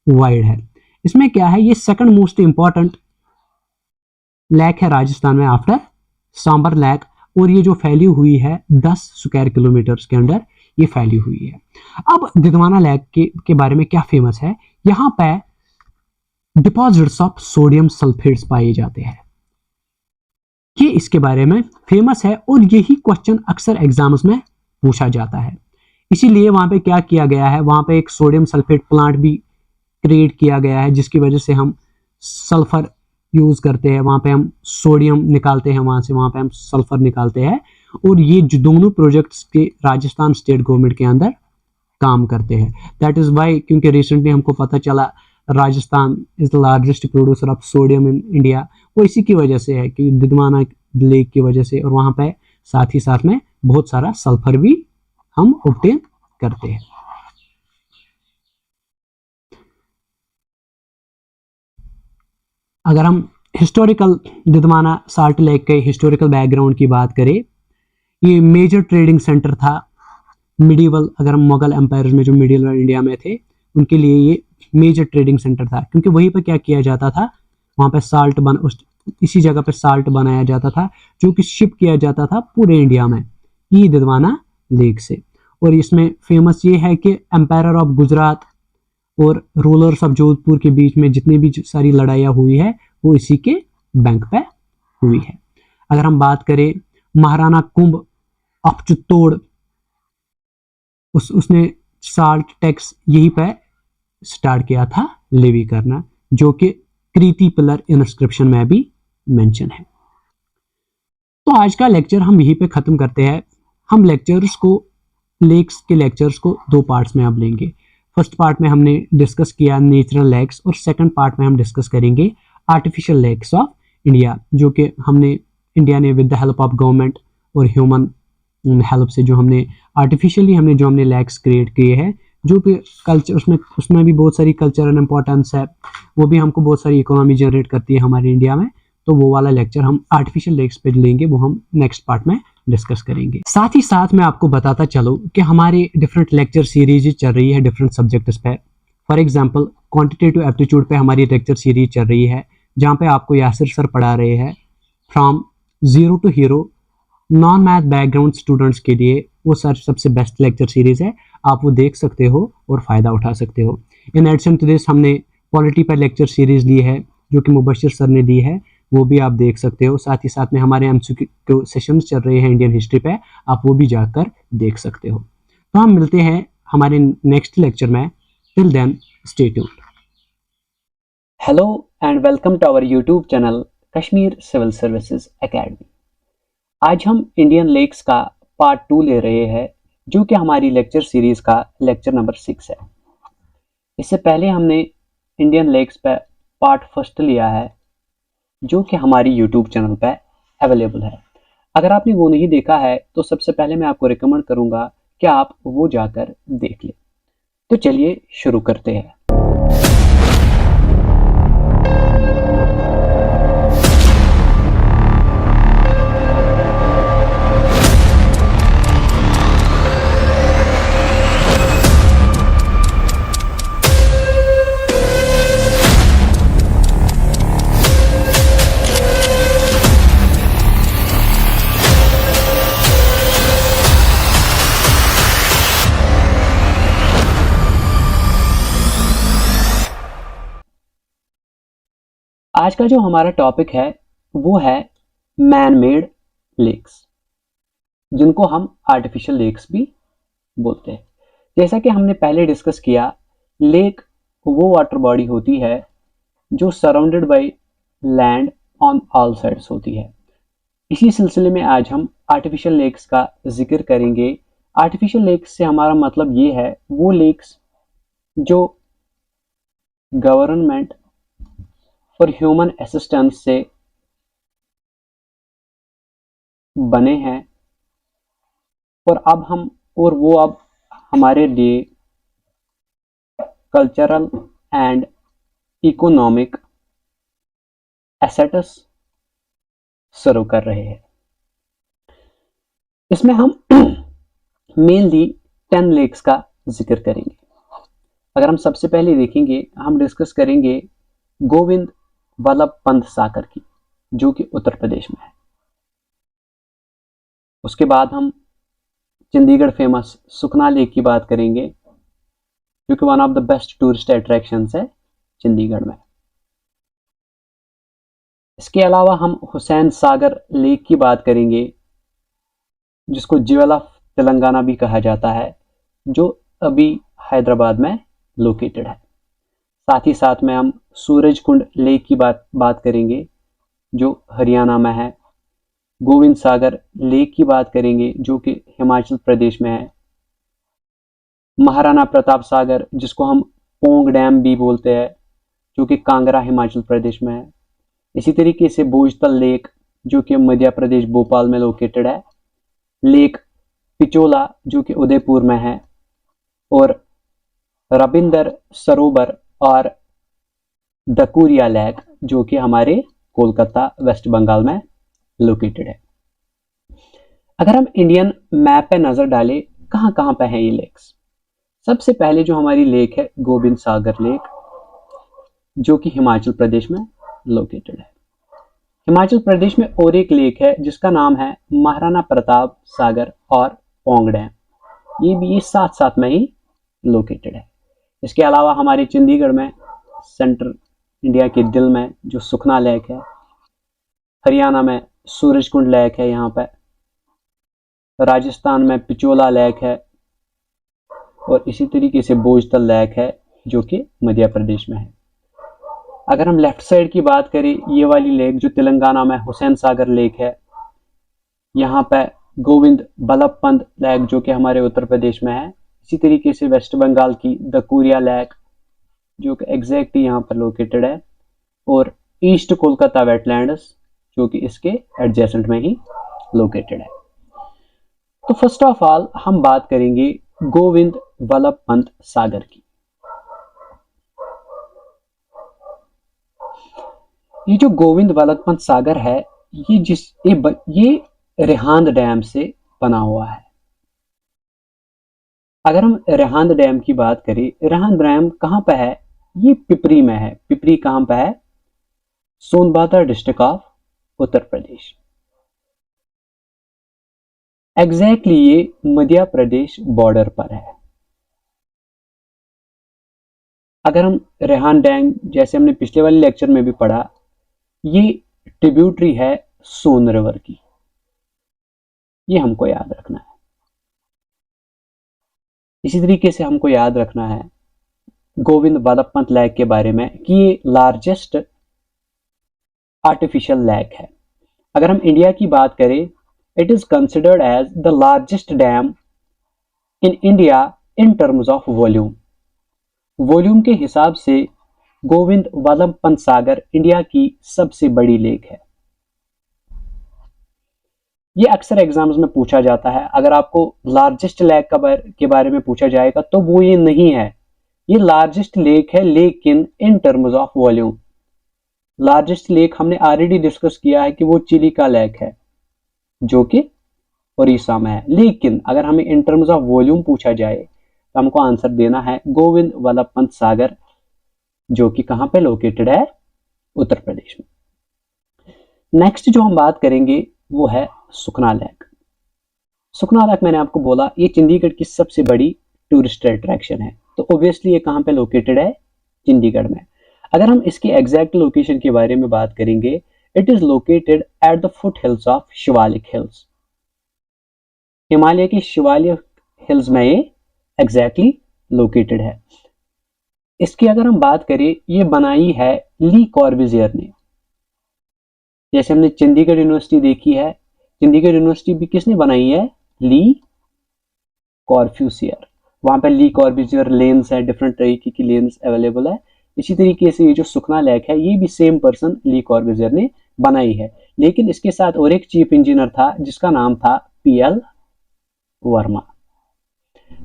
वाइड है। इसमें क्या है, ये सेकंड मोस्ट इंपॉर्टेंट लेक है राजस्थान में आफ्टर सांबर लेक, और ये जो फैली हुई है 10 स्क्वायर किलोमीटर के अंदर ये फैली हुई है। अब दिदवाना लेक के बारे में क्या फेमस है, यहां पे डिपॉजिट्स ऑफ सोडियम सल्फेट्स पाए जाते हैं, ये इसके बारे में फेमस है, और यही क्वेश्चन अक्सर एग्जाम्स में पूछा जाता है। इसीलिए वहां पे क्या किया गया है, वहां पे एक सोडियम सल्फेट प्लांट भी क्रिएट किया गया है, जिसकी वजह से हम सल्फर यूज करते हैं, वहां पे हम सोडियम निकालते हैं, वहां पे हम सल्फर निकालते हैं, और ये जो दोनों प्रोजेक्ट्स के राजस्थान स्टेट गवर्नमेंट के अंदर काम करते हैं। दैट इज वाई, क्योंकि रिसेंटली हमको पता चला Rajasthan is the largest producer of sodium in India, वो इसी की वजह से है कि दिदवाना लेक की वजह से, और वहां पे साथ ही साथ में बहुत सारा सल्फर भी हम ऑब्टेन करते हैं। अगर हम हिस्टोरिकल दिदवाना साल्ट लेक के हिस्टोरिकल बैकग्राउंड की बात करें, ये मेजर ट्रेडिंग सेंटर था मिडिवल, अगर हम मुगल एम्पायर में जो मिडिवल इंडिया में थे उनके लिए ये मेजर ट्रेडिंग सेंटर था, क्योंकि वहीं पर क्या किया जाता था, वहां पे साल्ट इसी जगह पे साल्ट बनाया जाता था जो कि शिप किया जाता था पूरे इंडिया में, ये दिदवाना लेक से। और इसमें फेमस ये है कि एम्पायर ऑफ गुजरात और रूलर्स ऑफ जोधपुर के बीच में जितनी भी सारी लड़ाइयाँ हुई है वो इसी के बैंक पे हुई है। अगर हम बात करें महाराणा कुंभ ऑफ चित्तौड़, उसने साल्ट टैक्स यही पे स्टार्ट किया था लेवी करना, जो कि कृति पिलर इंस्क्रिप्शन में भी मेंशन है। तो आज का लेक्चर हम यहीं पे खत्म करते हैं। हम लेक्चर्स को लेक्स के लेक्चर्स को दो पार्ट्स में अब लेंगे। फर्स्ट पार्ट में हमने डिस्कस किया नेचुरल लेक्स, और सेकंड पार्ट में हम डिस्कस करेंगे आर्टिफिशियल लेक्स ऑफ इंडिया, जो कि हमने इंडिया ने with the help of government और ह्यूमन हेल्प से जो हमने आर्टिफिशियली जो हमने लेक्स क्रिएट किए हैं, जो कि कल्चर उसमें भी बहुत सारी कल्चरल इंपॉर्टेंस है, वो भी हमको बहुत सारी इकोनॉमी जनरेट करती है हमारे इंडिया में। तो वो वाला लेक्चर हम आर्टिफिशियल लेक्स पे लेंगे, वो हम नेक्स्ट पार्ट में डिस्कस करेंगे। साथ ही साथ मैं आपको बताता चलूँ कि हमारे डिफरेंट लेक्चर सीरीज चल रही है डिफरेंट सब्जेक्ट्स पे। फॉर एग्जांपल क्वांटिटेटिव एप्टीट्यूड पे हमारी लेक्चर सीरीज चल रही है, जहाँ पे आपको यासिर सर पढ़ा रहे हैं from zero to hero non math background students के लिए। वो सर सबसे बेस्ट लेक्चर सीरीज है, आप वो देख सकते हो और फायदा उठा सकते हो। इन एडिशन टू दिस हमने पॉलिटी पर लेक्चर सीरीज ली है जो कि मुबशिर सर ने दी है, वो भी आप देख सकते हो। साथ ही साथ में हमारे एमसीक्यू सेशंस चल रहे हैं इंडियन हिस्ट्री पे, आप वो भी जाकर देख सकते हो। तो हम मिलते हैं हमारे नेक्स्ट लेक्चर में। Till then stay tuned. Hello and welcome to our YouTube channel Kashmir civil services academy. आज हम इंडियन लेक्स का पार्ट 2 ले रहे हैं, जो कि हमारी लेक्चर सीरीज का लेक्चर नंबर 6 है। इससे पहले हमने इंडियन लेक्स पे पार्ट 1 लिया है, जो कि हमारी यूट्यूब चैनल पे अवेलेबल है। अगर आपने वो नहीं देखा है तो सबसे पहले मैं आपको रिकमेंड करूंगा कि आप वो जाकर देख लें। तो चलिए शुरू करते हैं। आज का जो हमारा टॉपिक है वो है मैन मेड लेक्स, जिनको हम आर्टिफिशियल लेक्स भी बोलते हैं। जैसा कि हमने पहले डिस्कस किया, लेक वो वाटर बॉडी होती है जो surrounded by land on all sides होती है। इसी सिलसिले में आज हम आर्टिफिशियल लेक्स का जिक्र करेंगे। आर्टिफिशियल लेक्स से हमारा मतलब ये है वो लेक्स जो गवर्नमेंट फॉर ह्यूमन असिस्टेंस से बने हैं और वो अब हमारे लिए कल्चरल एंड इकोनॉमिक एसेट्स सर्व कर रहे हैं। इसमें हम मेनली 10 लेक्स का जिक्र करेंगे। अगर हम सबसे पहले देखेंगे, हम डिस्कस करेंगे गोविंद वल्लभ पंत सागर की, जो कि उत्तर प्रदेश में है। उसके बाद हम चंडीगढ़ फेमस सुखना लेक की बात करेंगे, जो कि one of the best tourist attractions है चंडीगढ़ में। इसके अलावा हम हुसैन सागर लेक की बात करेंगे, जिसको ज्वेल ऑफ तेलंगाना भी कहा जाता है, जो अभी हैदराबाद में लोकेटेड है। साथ ही साथ में हम सूरजकुंड लेक की बात करेंगे, जो हरियाणा में है। गोविंद सागर लेक की बात करेंगे, जो कि हिमाचल प्रदेश में है। महाराणा प्रताप सागर, जिसको हम पोंग डैम भी बोलते हैं, जो कि कांगड़ा हिमाचल प्रदेश में है। इसी तरीके से भोजतल लेक, जो कि मध्य प्रदेश भोपाल में लोकेटेड है। लेक पिचोला, जो कि उदयपुर में है। और रविंदर सरोवर और दकुरिया लेक, जो कि हमारे कोलकाता वेस्ट बंगाल में लोकेटेड है। अगर हम इंडियन मैप पे नजर डालें, कहां कहां पे है ये लेक्स। सबसे पहले जो हमारी लेक है गोविंद सागर लेक, जो कि हिमाचल प्रदेश में लोकेटेड है। हिमाचल प्रदेश में और एक लेक है जिसका नाम है महाराणा प्रताप सागर और पोंग डैम। ये साथ साथ में ही लोकेटेड है। इसके अलावा हमारे चंडीगढ़ में सेंट्रल इंडिया के दिल में जो सुखना लेक है, हरियाणा में सूरजकुंड लेक है, यहाँ पे राजस्थान में पिचोला लेक है, और इसी तरीके से भोजतल लेक है, जो कि मध्य प्रदेश में है। अगर हम लेफ्ट साइड की बात करें, ये वाली लेक जो तेलंगाना में हुसैन सागर लेक है, यहाँ पे गोविंद वल्लभ पंत लेक, जो कि हमारे उत्तर प्रदेश में है। इसी तरीके से वेस्ट बंगाल की दकुरिया लेक, जो कि एग्जैक्टली यहाँ पर लोकेटेड है। और ईस्ट कोलकाता वेटलैंड्स, जो कि इसके एडजेसेंट में ही लोकेटेड है। तो फर्स्ट ऑफ ऑल हम बात करेंगे गोविंद वल्लभ पंत सागर की। ये जो गोविंद वल्लभ पंत सागर है, ये रिहांद डैम से बना हुआ है। अगर हम रिहांद डैम की बात करें, रिहांद डैम कहां पे है, ये पिपरी में है। पिपरी कहां पे है, Sonbhadra district of Uttar Pradesh. Exactly ये मध्य प्रदेश बॉर्डर पर है। अगर हम रिहांद डैम, जैसे हमने पिछले वाले लेक्चर में भी पढ़ा, ये ट्रिब्यूटरी है सोन रिवर की। ये हमको याद रखना है। इसी तरीके से हमको याद रखना है गोविंद वल्लभ पंत लेक के बारे में कि ये लार्जेस्ट आर्टिफिशियल लेक है। अगर हम इंडिया की बात करें, it is considered as the largest dam in India in terms of volume. Volume के हिसाब से गोविंद वल्लभ पंत सागर इंडिया की सबसे बड़ी लेक है। ये अक्सर एग्जाम्स में पूछा जाता है। अगर आपको लार्जेस्ट लेक के बारे में पूछा जाएगा तो वो ये नहीं है। ये लार्जेस्ट लेक है, लेकिन इन terms of volume. Largest lake हमने ऑलरेडी डिस्कस किया है कि वो चिलिका लेक है, जो कि उड़ीसा में है। लेकिन अगर हमें इन टर्म्स ऑफ वॉल्यूम पूछा जाए तो हमको आंसर देना है गोविंद वल्लभ पंत सागर, जो कि कहां पे लोकेटेड है, उत्तर प्रदेश में। नेक्स्ट जो हम बात करेंगे वो है सुखना लेक। सुखना लेक मैंने आपको बोला ये चंडीगढ़ की सबसे बड़ी टूरिस्ट अट्रैक्शन है, तो ऑब्वियसली ये कहां पे लोकेटेड है, चंडीगढ़ में। अगर हम इसकी एग्जैक्ट लोकेशन के बारे में बात करेंगे, it is located at the foot hills of Shivalik hills. Himalaya के शिवालिक हिल्स में ये एग्जैक्टली लोकेटेड है। इसकी अगर हम बात करें, ये बनाई है ली कॉर्बुसियर ने। जैसे हमने चंडीगढ़ यूनिवर्सिटी देखी है, चंडीगढ़ यूनिवर्सिटी भी किसने बनाई है? ली कॉर्ब्यूसियर। वहां पे ली कॉर्ब्यूसियर लेंस है, डिफरेंट तरीके की लेंस अवेलेबल है। इसी तरीके से ये जो सुखना लेक है ये भी सेम पर्सन ली कॉर्ब्यूसियर ने बनाई है, लेकिन इसके साथ और एक चीफ इंजीनियर था जिसका नाम था पीएल वर्मा।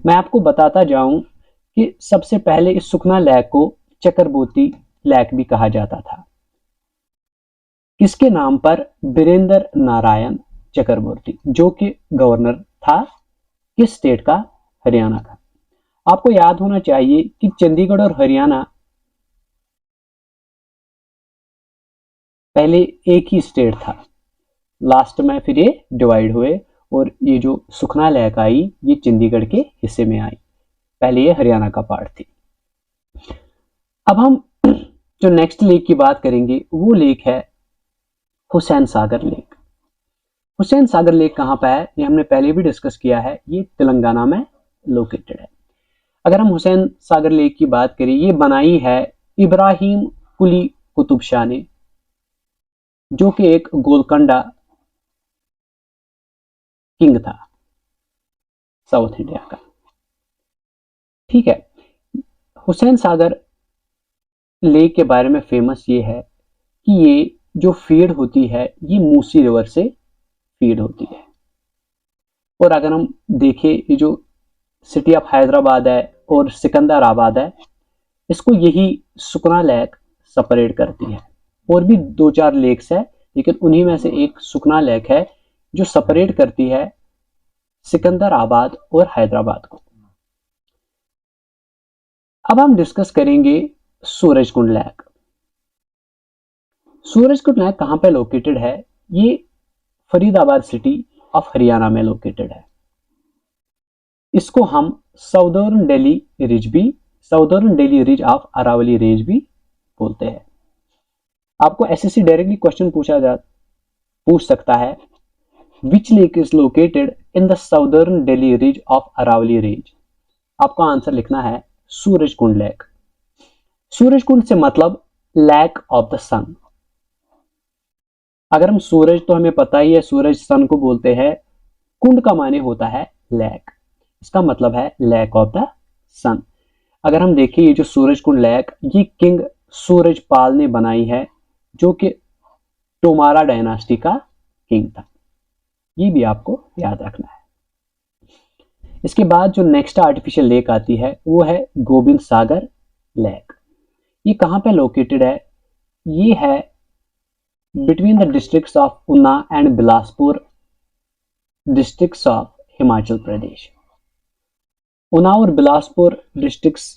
मैं आपको बताता जाऊं कि सबसे पहले इस सुखना लेक को चक्रबोती लेक भी कहा जाता था। किसके नाम पर? बीरेंद्र नारायण चक्रवर्ती, जो कि गवर्नर था किस स्टेट का? हरियाणा का। आपको याद होना चाहिए कि चंडीगढ़ और हरियाणा पहले एक ही स्टेट था, लास्ट में फिर ये डिवाइड हुए और ये जो सुखना लेक आई ये चंडीगढ़ के हिस्से में आई, पहले ये हरियाणा का पार्ट थी। अब हम जो नेक्स्ट लेक की बात करेंगे वो लेक है हुसैन सागर लेक। हुसैन सागर लेक कहां पर है? ये हमने पहले भी डिस्कस किया है, ये तेलंगाना में लोकेटेड है। अगर हम हुसैन सागर लेक की बात करें, ये बनाई है इब्राहिम कुली कुतुब शाह ने, जो कि एक गोलकोंडा किंग था साउथ इंडिया का। ठीक है, हुसैन सागर लेक के बारे में फेमस ये है कि ये जो फीड होती है ये मूसी रिवर से फीड होती है। और अगर हम देखें ये जो सिटी ऑफ हैदराबाद है और सिकंदराबाद है, इसको यही सुखना लेक सेपरेट करती है। और भी दो चार लेक्स है, लेकिन उन्हीं में से एक सुखना लेक है जो सेपरेट करती है सिकंदराबाद और हैदराबाद को। अब हम डिस्कस करेंगे सूरजकुंड लेक। सूरजकुंड लेक कहां पे लोकेटेड है? ये फरीदाबाद सिटी ऑफ हरियाणा में लोकेटेड है। इसको हम southern Delhi ridge of Aravalli range भी बोलते हैं। आपको एसएससी डायरेक्टली क्वेश्चन पूछ सकता है, which lake is located in the southern Delhi ridge of Aravalli range? आपका आंसर लिखना है सूरजकुंड लेक। सूरजकुंड से मतलब लैक ऑफ द सन। अगर हम सूरज तो हमें पता ही है, सूरज सन को बोलते हैं, कुंड का माने होता है लैक, इसका मतलब है लैक ऑफ द सन। अगर हम देखें ये जो सूरजकुंड लेक ये किंग सूरजपाल ने बनाई है, जो कि तोमारा डायनास्टी का किंग था। ये भी आपको याद रखना है। इसके बाद जो नेक्स्ट आर्टिफिशियल लेक आती है वो है गोविंद सागर लेक। ये कहां पे लोकेटेड है? ये है between the districts of Una and Bilaspur districts of Himachal Pradesh. Una और बिलासपुर डिस्ट्रिक्ट्स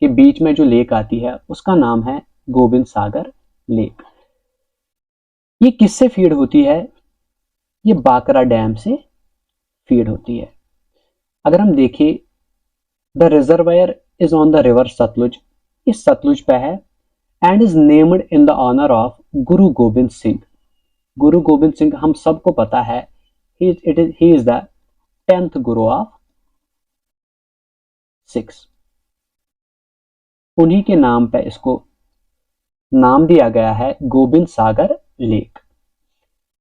के बीच में जो लेक आती है उसका नाम है गोविंद सागर लेक। ये किससे फीड होती है? ये बाकरा डैम से फीड होती है। अगर हम देखें, the reservoir is on the river Sutlej, इस सतलुज पे है, and is named in the honour of Guru Gobind Singh. गुरु गोबिंद सिंह हम सबको पता है, he is the 10th Guru of six. उन्हीं के नाम पे इसको नाम दिया गया है गोविंद सागर लेक।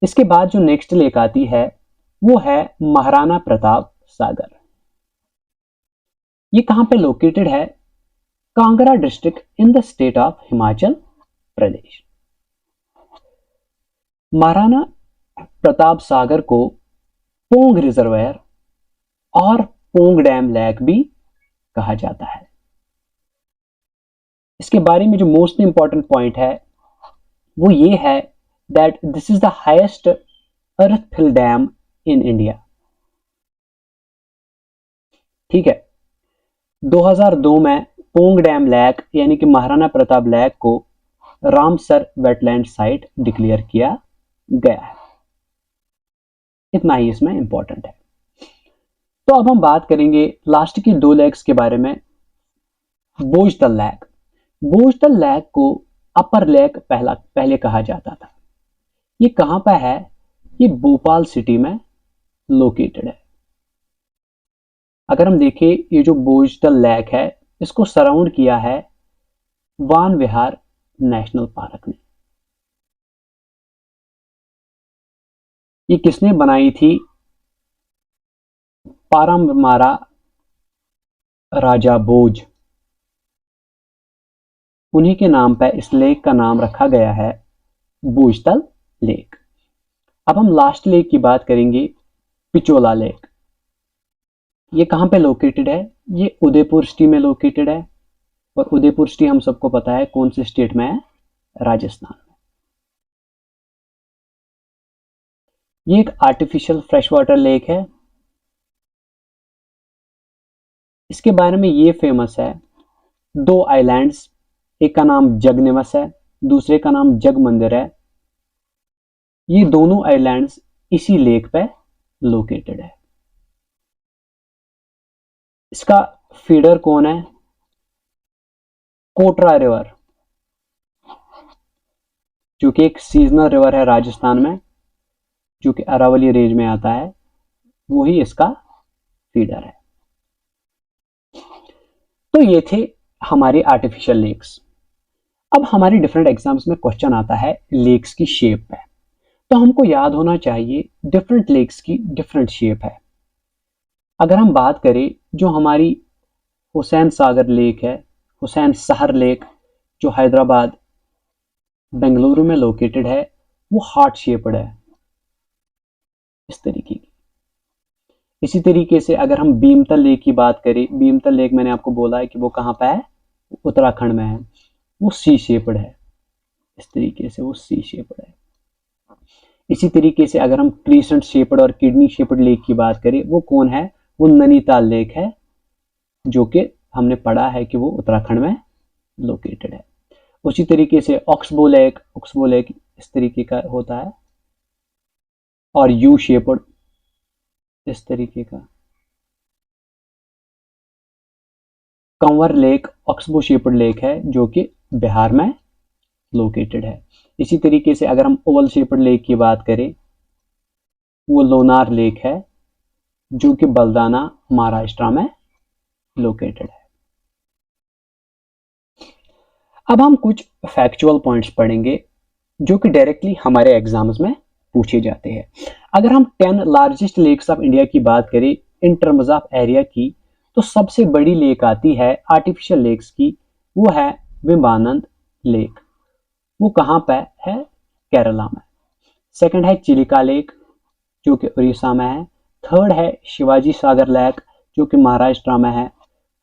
इसके बाद जो नेक्स्ट लेक आती है वो है महाराणा प्रताप सागर। ये कहां पे लोकेटेड है? Kangra district in the state of Himachal Pradesh. Maharana Pratap Sagar को पोंग रिजर्वायर और पोंग डैम लेक भी कहा जाता है। इसके बारे में जो मोस्ट इंपॉर्टेंट पॉइंट है वो ये है that this is the highest earth fill dam in India. ठीक है, 2002 में पोंग डैम लेक यानी कि महाराणा प्रताप लेक को रामसर वेटलैंड साइट डिक्लेयर किया गया है। इतना ही इसमें इंपॉर्टेंट है। तो अब हम बात करेंगे लास्ट की दो लेक्स के बारे में। बोझतल लेक। बोझतल लेक को अपर लेक पहले कहा जाता था। ये कहां पर है? ये भोपाल सिटी में लोकेटेड है। अगर हम देखें, ये जो बोझतल लेक है इसको सराउंड किया है वान विहार नेशनल पार्क ने। ये किसने बनाई थी? पारामारा राजा भोज, उन्हीं के नाम पर इस लेक का नाम रखा गया है भोजतल लेक। अब हम लास्ट लेक की बात करेंगे, पिचोला लेक। ये कहां पे लोकेटेड है? ये उदयपुर सिटी में लोकेटेड है, और उदयपुर सिटी हम सबको पता है कौन से स्टेट में है? राजस्थान में। ये एक आर्टिफिशियल फ्रेश वाटर लेक है। इसके बारे में ये फेमस है, दो आइलैंड्स, एक का नाम जगनिवास है, दूसरे का नाम जग मंदिर है। ये दोनों आइलैंड्स इसी लेक पे लोकेटेड है। इसका फीडर कौन है? कोटरा रिवर, जो कि एक सीजनल रिवर है राजस्थान में, जो कि अरावली रेंज में आता है, वो ही इसका फीडर है। तो ये थे हमारे आर्टिफिशियल लेक्स। अब हमारे डिफरेंट एग्जाम्स में क्वेश्चन आता है लेक्स की शेप पे, तो हमको याद होना चाहिए डिफरेंट लेक्स की डिफरेंट शेप है। अगर हम बात करें जो हमारी हुसैन सागर लेक है, हुसैन सागर लेक, जो हैदराबाद बेंगलुरु में लोकेटेड है, वो हार्ट शेप्ड है इस तरीके की। इसी तरीके से अगर हम भीमतल लेक की बात करें, भीमतल लेक मैंने आपको बोला है कि वो कहाँ पे है? उत्तराखंड में है, वो सी शेप्ड है, इस तरीके से वो सी शेप्ड है। इसी तरीके से अगर हम क्रीसेंट शेप्ड और किडनी शेप्ड लेक की बात करें, वो कौन है? वो नैनीताल लेक है, जो कि हमने पढ़ा है कि वो उत्तराखंड में लोकेटेड है। उसी तरीके से ऑक्सबो लेक इस तरीके का होता है, और यू शेप्ड इस तरीके का। Kanwar lake oxbow shaped lake है, जो कि बिहार में लोकेटेड है। इसी तरीके से अगर हम ओवल शेप्ड लेक की बात करें, वो लोनार लेक है, जो कि बलदाना महाराष्ट्र में लोकेटेड है। अब हम कुछ फैक्चुअल पॉइंट्स पढ़ेंगे जो कि डायरेक्टली हमारे एग्जाम्स में पूछे जाते हैं। अगर हम 10 लार्जेस्ट लेक्स ऑफ इंडिया की बात करें इन टर्म्स ऑफ एरिया की, तो सबसे बड़ी लेक आती है आर्टिफिशियल लेक्स की, वो है विम्बानंद लेक। वो कहाँ पे है? केरला में। सेकंड है चिलिका लेक, जो कि उड़ीसा में है। थर्ड है शिवाजी सागर लेक, जो कि महाराष्ट्र में है।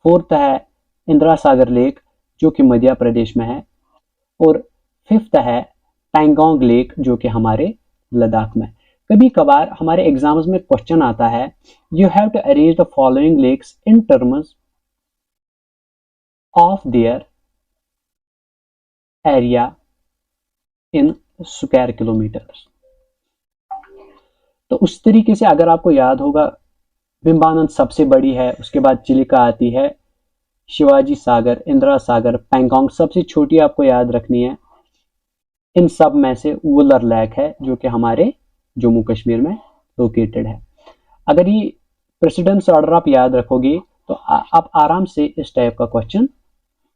फोर्थ है इंदिरा सागर लेक, जो कि मध्य प्रदेश में है। और फिफ्थ है पैंगोंग लेक, जो कि हमारे लद्दाख में। कभी कभार हमारे एग्जाम्स में क्वेश्चन आता है, you have to arrange the following lakes in terms of their area in square kilometres. तो उस तरीके से अगर आपको याद होगा, विम्बानंद सबसे बड़ी है, उसके बाद चिलिका आती है, शिवाजी सागर, इंदिरा सागर, पैंगोंग सबसे छोटी आपको याद रखनी है। इन सब में से वुलर लेक है, जो कि हमारे जम्मू कश्मीर में लोकेटेड है। अगर ये प्रेसिडेंस ऑर्डर आप याद रखोगे तो आप आराम से इस टाइप का क्वेश्चन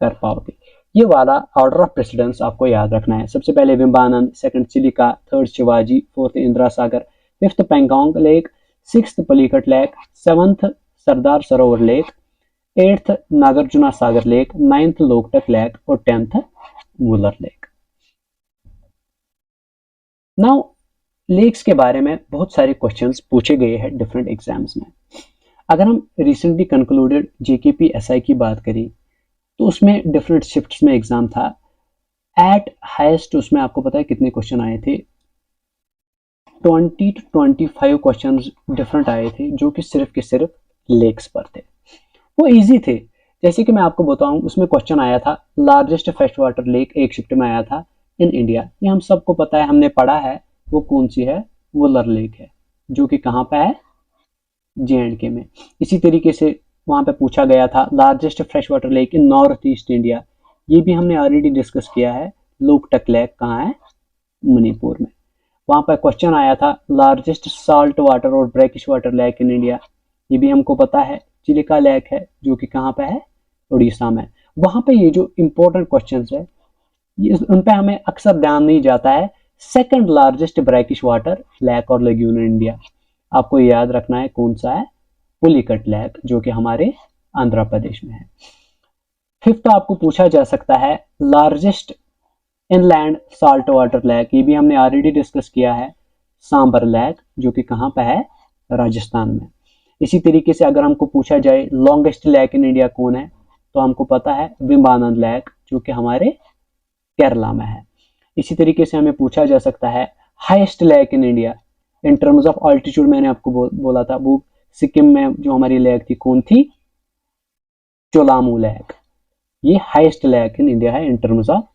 कर पाओगे। ये वाला ऑर्डर ऑफ प्रेसिडेंस आपको याद रखना है। सबसे पहले Vembanad, second Chilika, third Shivaji, fourth Indira Sagar, fifth Pangong lake, sixth Pulicat lake, seventh Sardar Sarovar lake, eighth Nagarjuna Sagar lake, ninth Loktak lake और 10th Wular lake. Now lakes के बारे में बहुत सारे क्वेश्चंस पूछे गए हैं डिफरेंट एग्जाम्स में। अगर हम रिसेंटली कंक्लूडेड जेकेपी एसआई की बात करें, तो उसमें डिफरेंट शिफ्ट्स में एग्जाम था। एट हाईएस्ट उसमें आपको पता है कितने क्वेश्चन आए थे? 20 to 25 क्वेश्चन डिफरेंट आए थे, जो कि सिर्फ के सिर्फ लेक्स पर थे। वो इजी थे। जैसे कि मैं आपको बताऊं, उसमें क्वेश्चन आया था लार्जेस्ट फ्रेश वाटर लेक एक शिफ्ट में आया था इन इंडिया। ये हम सबको पता है, हमने पढ़ा है। वो कौन सी है? वुलर लेक है, जो कि कहाँ पे है? जे&के में। इसी तरीके से वहां पे पूछा गया था largest fresh water lake in north east India. ये भी हमने ऑलरेडी डिस्कस किया है। लोकटक लेक कहाँ है? मणिपुर में। वहां पर क्वेश्चन आया था लार्जेस्ट साल्ट वाटर और brackish water lake in India. ये भी हमको पता है, चिलिका लेक है, जो कि कहाँ पे है? उड़ीसा में। वहां पे ये जो इंपॉर्टेंट क्वेश्चंस है, उन पे हमें अक्सर ध्यान नहीं जाता है, second largest brackish water lake और लेग्यून इन इंडिया। आपको याद रखना है कौन सा है, पुलिकट लेक, जो कि हमारे आंध्र प्रदेश में है। फिफ्थ आपको पूछा जा सकता है largest inland salt water lake, ये भी हमने ऑलरेडी डिस्कस किया है, सांबर लेक, जो कि कहाँ पे है, राजस्थान में। इसी तरीके से अगर हमको पूछा जाए लॉन्गेस्ट लेक इन इंडिया कौन है, तो हमको पता है विम्बानंद लेक, जो कि हमारे केरला में है। इसी तरीके से हमें पूछा जा सकता है highest lake in India in terms of altitude, मैंने आपको बोला था वो सिक्किम में जो हमारी लेक थी कौन थी, चोलामू लेक, ये हाईएस्ट लेक इन इंडिया है इन टर्म्स ऑफ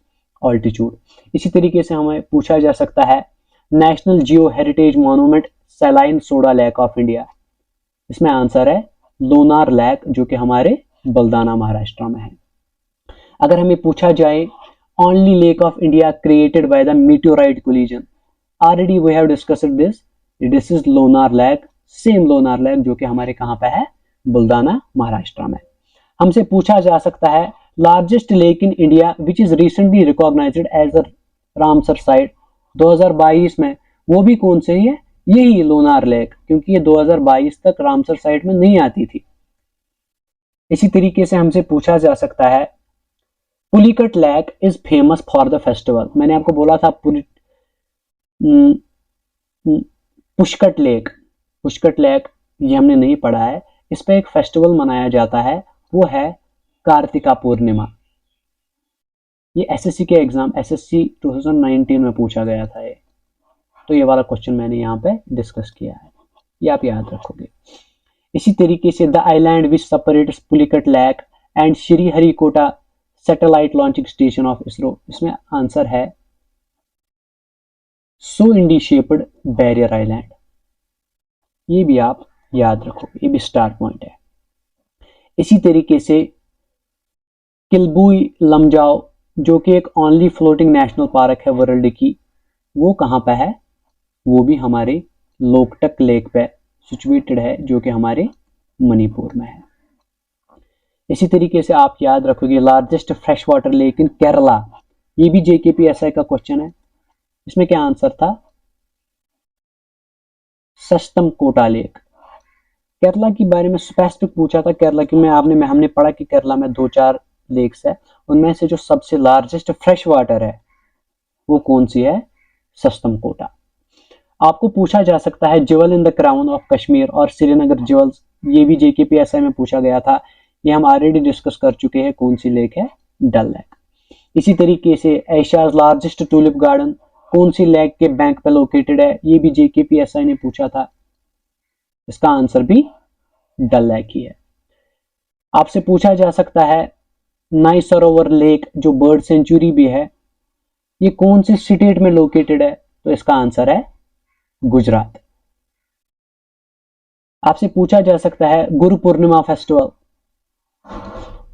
ऑल्टीट्यूड। इसी तरीके से हमें पूछा जा सकता है national Jio heritage monument saline soda lake of India, इसमें आंसर है लोनार लेक, जो कि हमारे बलदाना महाराष्ट्र में है। अगर हमें पूछा जाए only lake of India created by the meteorite collision, already we have discussed this is Lonar lake, same Lonar lake, जो कि हमारे कहां पे है, बुल्दाना महाराष्ट्र में। हमसे पूछा जा सकता है largest lake in India which is recently recognised as a Ramsar site 2022 में, वो भी कौन से है, यही लोनार लेक, क्योंकि ये 2022 तक रामसर साइट में नहीं आती थी। इसी तरीके से हमसे पूछा जा सकता है Pulicat lake is famous for the festival, मैंने आपको बोला था पुष्कट लेक ये हमने नहीं पढ़ा है, इस पे एक फेस्टिवल मनाया जाता है, वो है कार्तिका पूर्णिमा। ये एसएससी के एग्जाम एसएससी 2019 में पूछा गया था ये, तो ये वाला क्वेश्चन मैंने यहाँ पे डिस्कस किया है, ये आप याद रखोगे। इसी तरीके से the island which separates Pulicat lake and Sriharikota satellite launching station of ISRO, इसमें आंसर है सो इंडी शेप्ड बैरियर आइलैंड, ये भी आप याद रखोगे, ये भी स्टार पॉइंट है। इसी तरीके से किल्बुई लमजाओ, जो कि एक ओनली फ्लोटिंग नेशनल पार्क है वर्ल्ड की, वो कहाँ पे है, वो भी हमारे लोकटक लेक पे सिचुएटेड है, जो कि हमारे मणिपुर में है। इसी तरीके से आप याद रखोगे largest fresh water lake in Kerala, ये भी JKPSI का क्वेश्चन है, इसमें क्या आंसर था, सस्तम कोटा लेक। केरला के बारे में स्पेसिफिक पूछा था, केरला की हमने पढ़ा कि केरला में 2-4 लेक्स है, उनमें से जो सबसे लार्जेस्ट फ्रेश वाटर है वो कौन सी है, सस्तम कोटा। आपको पूछा जा सकता है jewel in the crown of Kashmir और श्रीनगर ज्वेल्स, ये भी JKPSI में पूछा गया था, ये हम ऑलरेडी डिस्कस कर चुके हैं, कौन सी लेक है, डल लेक। इसी तरीके से एशियाज लार्जेस्ट टूलिप गार्डन कौन सी लेक के बैंक पे लोकेटेड है, ये भी JKPSI ने पूछा था, इसका आंसर भी डल लेक ही है। आपसे पूछा जा सकता है नाई सरोवर लेक जो बर्ड सेंचुरी भी है, ये कौन से स्टेट में लोकेटेड है, तो इसका आंसर है गुजरात। आपसे पूछा जा सकता है गुरु पूर्णिमा फेस्टिवल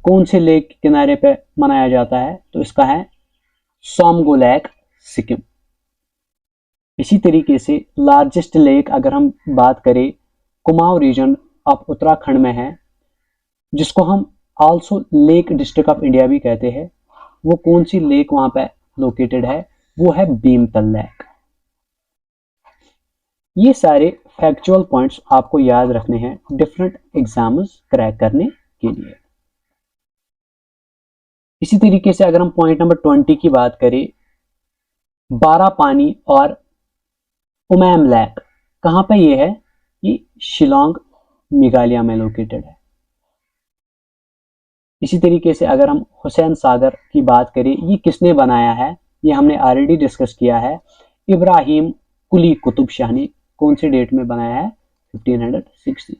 कौन से लेक के किनारे पे मनाया जाता है, तो इसका है सोमगो लेक, सिक्किम। इसी तरीके से लार्जेस्ट लेक अगर हम बात करें कुमाऊं रीजन ऑफ उत्तराखंड में है, जिसको हम also lake district of India भी कहते हैं, वो कौन सी लेक वहां पे लोकेटेड है, वो है भीमतल लेक। ये सारे फैक्चुअल पॉइंट्स आपको याद रखने हैं डिफरेंट एग्जाम्स क्रैक करने के लिए। इसी तरीके से अगर हम पॉइंट नंबर 20 की बात करें, बारा पानी और उमैम लेक कहां पे ये है, ये शिलोंग मेघालय में लोकेटेड है। इसी तरीके से अगर हम हुसैन सागर की बात करें, ये किसने बनाया है, ये हमने ऑलरेडी डिस्कस किया है, इब्राहिम कुली कुतुब शाह ने कौन से डेट में बनाया है, 1560।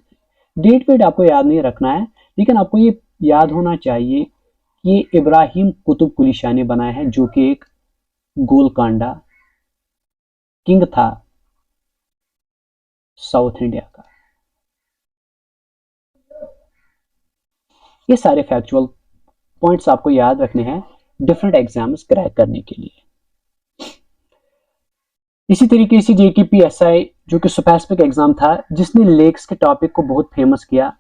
डेट वेट आपको याद नहीं रखना है, लेकिन आपको ये याद होना चाहिए कि ये इब्राहिम कुतुब कुली शाह ने बनाया है, जो कि एक गोलकांडा किंग था साउथ इंडिया का। ये सारे फैक्चुअल पॉइंट्स आपको याद रखने हैं डिफरेंट एग्जाम्स क्रैक करने के लिए। इसी तरीके से JKPSI जो कि स्पेसिफिक एग्जाम था, जिसने लेक्स के टॉपिक को बहुत फेमस किया,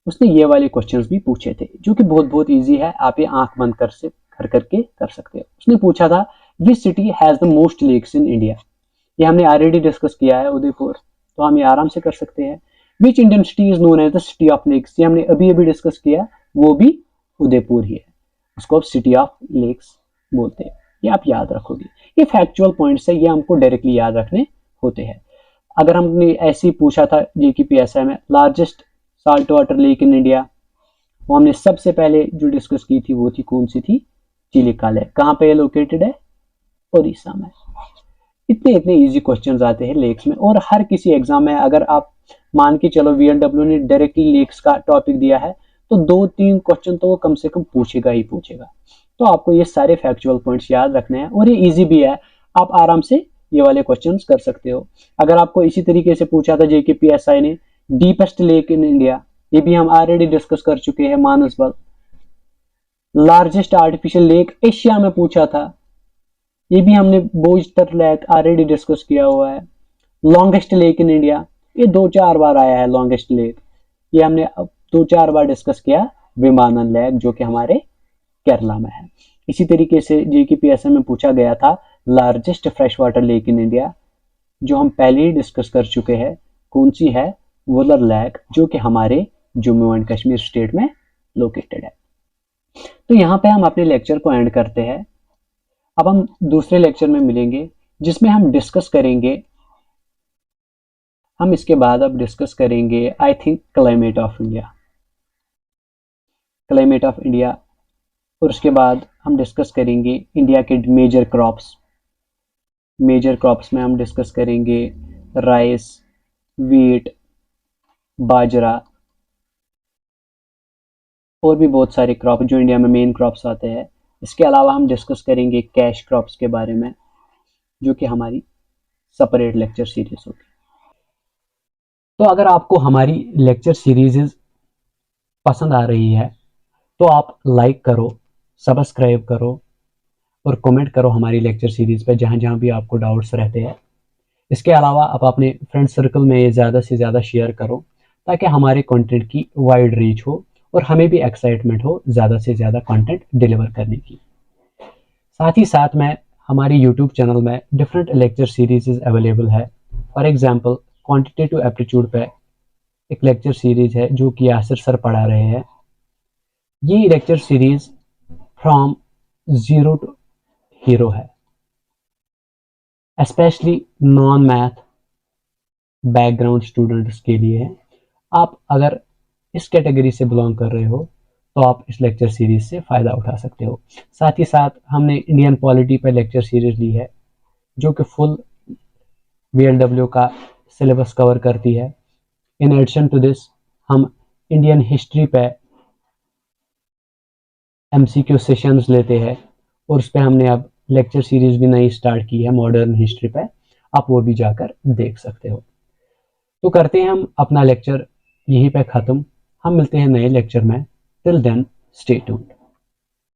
उसने ये वाले क्वेश्चंस भी पूछे थे, जो कि बहुत इजी है, आप ये आंख बंद करके कर सकते हो। उसने पूछा था which city has the most lakes in India, ये हमने ऑलरेडी डिस्कस किया है, उदयपुर, तो हम ये आराम से कर सकते हैं। Which Indian city is known as the city of lakes, ये हमने अभी अभी डिस्कस किया, वो भी उदयपुर ही है, उसको आप सिटी ऑफ लेक्स बोलते हैं, ये आप याद रखोगे। ये फैक्चुअल पॉइंट्स है, ये हमको डायरेक्टली याद रखने होते हैं। अगर हमने ऐसे ही पूछा था JKPSI में largest salt water lake in India, वो हमने सबसे पहले जो डिस्कस की थी वो थी कौन सी थी, चिलिका लेक, कहाँ पे लोकेटेड है, उड़ीसा में। इतने इतने इजी क्वेश्चंस आते हैं लेक्स में, और हर किसी एग्जाम में अगर आप मान के चलो VLW ने डायरेक्टली लेक्स का टॉपिक दिया है तो 2-3 क्वेश्चन तो वो कम से कम पूछेगा ही पूछेगा। तो आपको ये सारे फैक्चुअल पॉइंट्स याद रखने हैं, और ये इजी भी है, आप आराम से ये वाले क्वेश्चंस कर सकते हो। अगर आपको इसी तरीके से पूछा था JKPSI ने डीपेस्ट लेक इन इंडिया, ये भी हम ऑलरेडी डिस्कस कर चुके हैं, Manasbal. Largest artificial lake Asia में पूछा था, ये भी हमने बोजतर लेक ऑलरेडी डिस्कस किया हुआ है। लॉन्गेस्ट लेक इन इंडिया, ये 2-4 बार आया है लॉन्गेस्ट लेक, ये हमने 2-4 बार डिस्कस किया, विमानन लेक जो कि हमारे केरला में है। इसी तरीके से JKPSI में पूछा गया था largest fresh water lake in India, जो हम पहले ही डिस्कस कर चुके हैं, कौन सी है, वुलर लेक, जो कि हमारे जम्मू एंड कश्मीर स्टेट में लोकेटेड है। तो यहाँ पे हम अपने लेक्चर को एंड करते हैं। अब हम दूसरे लेक्चर में मिलेंगे जिसमें हम डिस्कस करेंगे, हम इसके बाद अब डिस्कस करेंगे I think climate of India, climate of India, और उसके बाद हम डिस्कस करेंगे इंडिया के मेजर क्रॉप्स। मेजर क्रॉप्स में हम डिस्कस करेंगे राइस, वीट, बाजरा, और भी बहुत सारे क्रॉप जो इंडिया में मेन क्रॉप्स आते हैं। इसके अलावा हम डिस्कस करेंगे कैश क्रॉप्स के बारे में, जो कि हमारी सेपरेट लेक्चर सीरीज होगी। तो अगर आपको हमारी लेक्चर सीरीज पसंद आ रही है तो आप लाइक करो, सब्सक्राइब करो और कमेंट करो हमारी लेक्चर सीरीज पे, जहाँ जहाँ भी आपको डाउट्स रहते हैं। इसके अलावा आप अपने फ्रेंड सर्कल में ये ज़्यादा से ज़्यादा शेयर करो, ताकि हमारे कंटेंट की वाइड रीच हो और हमें भी एक्साइटमेंट हो ज़्यादा से ज़्यादा कंटेंट डिलीवर करने की। साथ ही साथ में हमारी यूट्यूब चैनल में डिफरेंट लेक्चर सीरीज अवेलेबल है। फॉर एग्जांपल क्वांटिटेटिव एप्टीट्यूड पे एक लेक्चर सीरीज है जो कि यासिर सर पढ़ा रहे हैं। ये lecture series from zero to hero है, specially non math background students के लिए है। आप अगर इस कैटेगरी से बिलोंग कर रहे हो तो आप इस लेक्चर सीरीज से फ़ायदा उठा सकते हो। साथ ही साथ हमने इंडियन पॉलिटी पर लेक्चर सीरीज ली है, जो कि फुल VLW का सिलेबस कवर करती है। इन एडिशन टू दिस हम इंडियन हिस्ट्री पे MCQ सेशंस लेते हैं, और उस पर हमने अब लेक्चर सीरीज भी नई स्टार्ट की है मॉडर्न हिस्ट्री पे, आप वो भी जाकर देख सकते हो। तो करते हैं हम अपना लेक्चर यहीं पे ख़त्म, हम मिलते हैं नए लेक्चर में। Till then stay tuned.